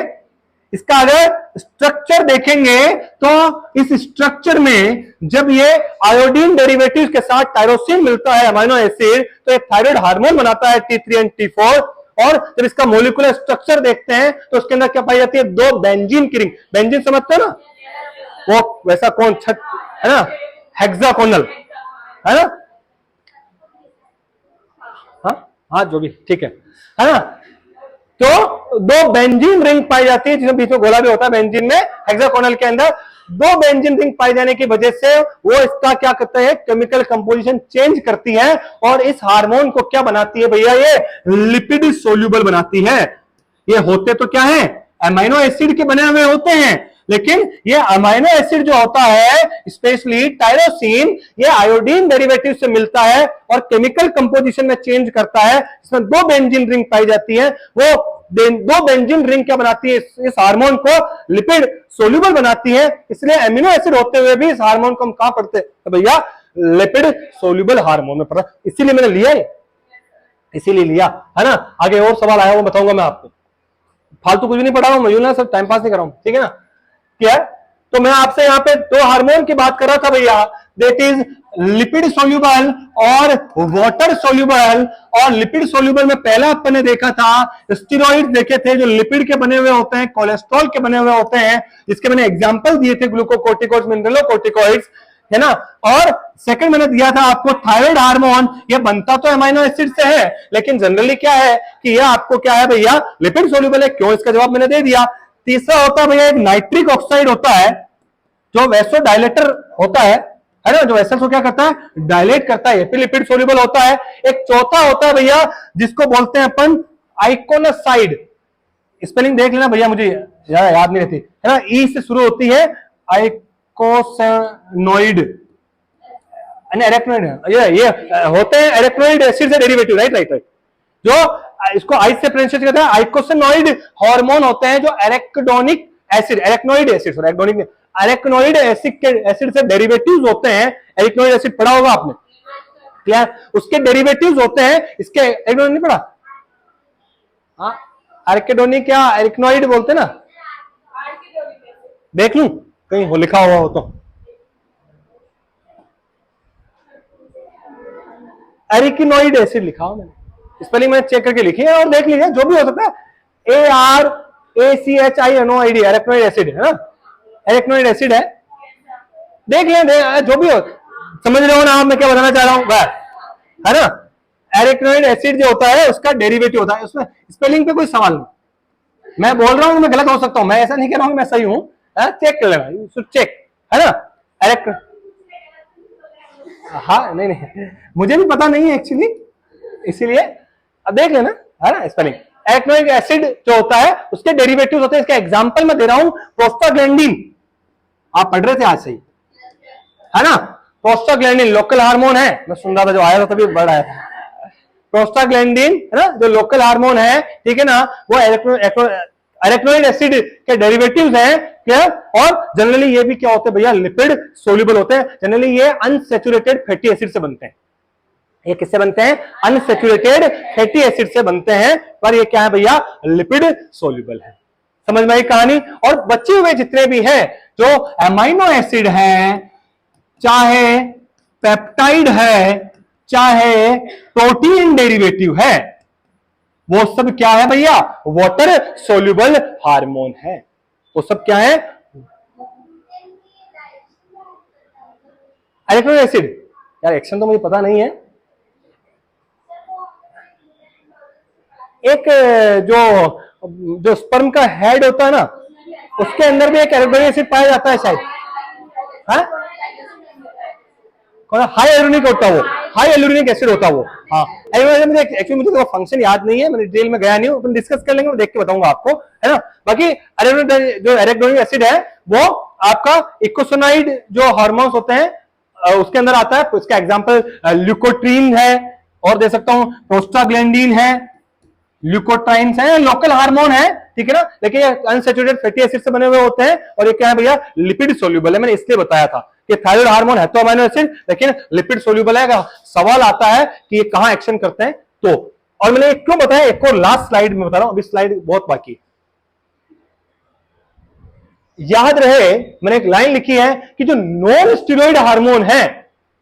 [SPEAKER 1] इसका अगर स्ट्रक्चर देखेंगे तो इस स्ट्रक्चर में जब ये आयोडीन डेरिवेटिव के साथ टायरोसिन मिलता है अमीनो एसिड, तो एक थायराइड हार्मोन बनाता है T3 एंड T4। और जब इसका मॉलिक्यूलर स्ट्रक्चर देखते हैं तो उसके अंदर क्या पाई जाती है, दो बेंजीन की रिंग। बेंजीन समझते हो ना, वो वैसा कौन छत है ना, हेक्सागोनल, है ना, हाँ जो भी ठीक है ना। तो दो बेंजीन रिंग पाई जाती है, जिसमें बीच में गोला भी होता है बेंजीन में, हेक्सागोनल के अंदर दो बेंजीन रिंग पाई जाने की वजह से वो इसका क्या करता है, केमिकल कंपोजिशन चेंज करती है, और इस हार्मोन को क्या बनाती है भैया, ये लिपिड सोल्यूबल बनाती है। ये होते तो क्या है, अमीनो एसिड के बने हुए होते हैं, लेकिन ये अमीनो एसिड जो होता है स्पेशली टायरोसिन, ये आयोडीन डेरिवेटिव से मिलता है और केमिकल कंपोजिशन में चेंज करता है। इसमें दो बेंजीन रिंग पाई जाती है। वो दो बेंजीन रिंग क्या बनाती है, इस हार्मोन को लिपिड सोल्यूबल बनाती है। इसलिए अमीनो एसिड होते हुए भी इस हार्मोन को हम कहां पढ़ते हैं, तो भैया लिपिड सोल्यूबल हार्मोन में पढ़ा, इसीलिए मैंने लिया है, इसीलिए लिया, है ना। आगे और सवाल आया वो बताऊंगा मैं आपको, फालतू कुछ भी नहीं पढ़ा रहा हूं मैं, सब टाइम पास नहीं कर रहा हूं, ठीक है ना। क्या, तो मैं आपसे यहाँ पे दो हार्मोन की बात कर रहा था भैया, दैट इज लिपिड सोल्यूबल और वाटर सोल्यूबल। और लिपिड सोल्यूबल में पहला अपन ने देखा था स्टेरॉइड देखे थे, जो लिपिड के बने हुए होते हैं, कोलेस्ट्रॉल के बने हुए होते हैं, जिसके मैंने एग्जांपल दिए थे, ग्लूकोकोर्टिकोइड्स, मिनरलोकोर्टिकोइड्स, है ना। और सेकंड मैंने दिया था आपको थायराइड हार्मोन, ये बनता तो अमीनो एसिड से है, लेकिन जनरली क्या है कि ये आपको क्या है भैया, लिपिड सोल्यूबल है। क्यों, इसका जवाब मैंने दे दिया। तीसरा होता है भैया एक नाइट्रिक ऑक्साइड होता है, जो वैसो डायलेटर होता है ना, जो वेसल्स को क्या करता है, डायलेट करता है, लिपिड सोल्यूबल होता है। एक चौथा होता है भैया जिसको बोलते हैं अपन आइकोनोसाइड, स्पेलिंग देख लेना भैया, मुझे याद नहीं रहती, है ना, ई से शुरू होती है, आइकोसैनोइड, एरेक्नोइड, ये होते हैं एरेक्नोइड एसिड से डेरिवेटिव, राइट, जो इसको आई से प्रोनाउंस करते हैं, आइकोसैनोइड हार्मोन होते हैं, जो एरेक्नोइड एसिड, एरेक्नोइड एसिड से डेरिवेटिव्स होते हैं। एरेक्नोइड एसिड पढ़ा होगा आपने, क्लियर? उसके डेरिवेटिव्स होते हैं इसके, एरिकनोइड नहीं पढ़ा? हाँ, एरिकेडोनिक क्या एरिकनोइड बोलते हैं ना, देख लूं कहीं हो लिखा हुआ हो तो। एरिकिनोइड एसिड लिखा हो मैंने, स्पेलिंग मैंने चेक करके लिखी है और देख लीजिए जो भी हो सकता है। ARACHINOID एरिकनोइड एसिड है ना, एरिकनोइड एसिड है, देख लें जो भी हो, समझ रहे हो ना आप मैं क्या बताना चाह रहा हूं, है ना। एरिकनोइड एसिड जो होता है उसका डेरिवेटिव होता है, उसमें स्पेलिंग पे कोई सवाल नहीं, मैं बोल रहा हूं मैं गलत हो सकता हूं, मैं ऐसा नहीं कह रहा हूं मैं सही हूं, चेक कर लेना, यू शुड चेक, है ना। हाँ नहीं नहीं मुझे भी पता नहीं है एक्चुअली, इसीलिए अब देख लेना, है ना स्पेलिंग। एरिकनोइक एसिड जो होता है उसके डेरिवेटिव्स होते हैं, इसका एग्जांपल मैं दे रहा हूं प्रोस्टाग्लैंडिन, आप पढ़ रहे थे आज सही, है ना। प्रोस्टाग्लैंडिन लोकल हार्मोन है, मैं सुन रहा था जो आया था तभी वर्ड आया था, प्रोस्टाग्लैंडिन है ना जो लोकल हार्मोन है, ठीक है ना, वो एरिकनोइड एसिड के डेरिवेटिव्स हैं, क्लियर। और जनरली ये भी क्या होते हैं भैया, लिपिड सोल्यूबल होते हैं, जनरली ये अनसैचुरेटेड फैटी एसिड से बनते हैं। ये किससे बनते हैं, अनसैचुरेटेड फैटी एसिड से बनते हैं, पर ये क्या है भैया, लिपिड सोल्यूबल है। समझ में आई कहानी। और बचे हुए जितने भी हैं जो एमाइनो एसिड है, चाहे पेप्टाइड है, चाहे प्रोटीन डेरिवेटिव है, वो सब क्या है भैया, वाटर सोल्यूबल हार्मोन है, वो सब क्या है, एरिकनोइक एसिड। यार एक्शन तो मुझे पता नहीं है, एक जो जो स्पर्म का हेड होता है ना, उसके अंदर भी एक एरिकनोइक एसिड पाया जाता है शायद, हाँ हाई एल्यूरिनिक होता है वो, हाई एल्यूरिनिक एसिड होता है वो, हाँ। एक्चुअली मुझे तो फंक्शन याद नहीं है, मैंने डिटेल में गया नहीं हूं, अपन डिस्कस कर लेंगे, मैं देख के बताऊंगा आपको, है ना। बाकी जो एरिकनोइक एसिड है वो आपका इकोसोनाइड जो हार्मोन्स होते हैं उसके अंदर आता है, इसका एग्जांपल ल्यूकोट्रीन है, और दे सकता हूं प्रोस्टाग्लैंडिन है, ल्यूकोट्राइन्स है, लोकल हार्मोन है, ठीक है ना, लेकिन ये अनसैचुरेटेड फैटी एसिड से बने हुए होते हैं, और ये क्या है भैया, लिपिड सोल्यूबल है। मैंने इसलिए बताया था कि थायराइड हार्मोन है तो अमीनो एसिड, लेकिन लिपिड सोल्यूबल है। सवाल आता है कि ये कहां एक्शन करते हैं तो, और मैंने क्यों बताया, एक और लास्ट स्लाइड में बता रहा हूं, अभी स्लाइड बहुत बाकी है। याद रहे मैंने एक लाइन लिखी है कि जो नॉन स्टेरॉइड हार्मोन है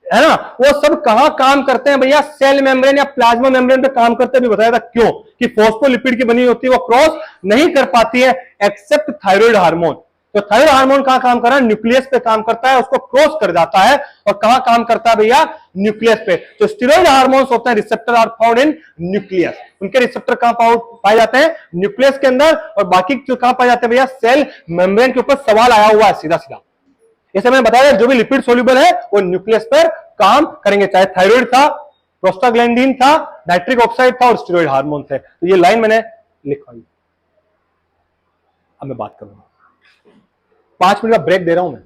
[SPEAKER 1] ना, वो सब कहां काम करते हैं भैया, सेल मेम्ब्रेन या प्लाज्मा मेम्ब्रेन पे काम करते हैं। भी बताया था क्यों, कि फॉस्फोलिपिड की बनी होती है, वो क्रॉस नहीं कर पाती है एक्सेप्ट थायराइड हार्मोन। तो थायराइड हार्मोन कहां काम कर रहा है, न्यूक्लियस पे काम करता है, उसको क्रॉस कर जाता है, और कहां काम करता है भैया, न्यूक्लियस पे। तो स्टेरॉइड हार्मोन्स होते हैं, receptor are found in nucleus, उनके रिसेप्टर कहां पाए जाते हैं, न्यूक्लियस के अंदर, और बाकी जो कहां पाए जाते हैं भैया, सेल मेम्ब्रेन के ऊपर। सवाल आया हुआ है सीधा सीधा, जैसे मैंने बताया जो भी लिपिड सोल्यूबल है वो न्यूक्लियस पर काम करेंगे, चाहे थायराइड था, प्रोस्टाग्लैंडिन था, नाइट्रिक ऑक्साइड था, और स्टेरॉइड हार्मोन थे। तो ये लाइन मैंने लिखवाई। अब मैं बात करूंगा, 5 मिनट का ब्रेक दे रहा हूं मैं।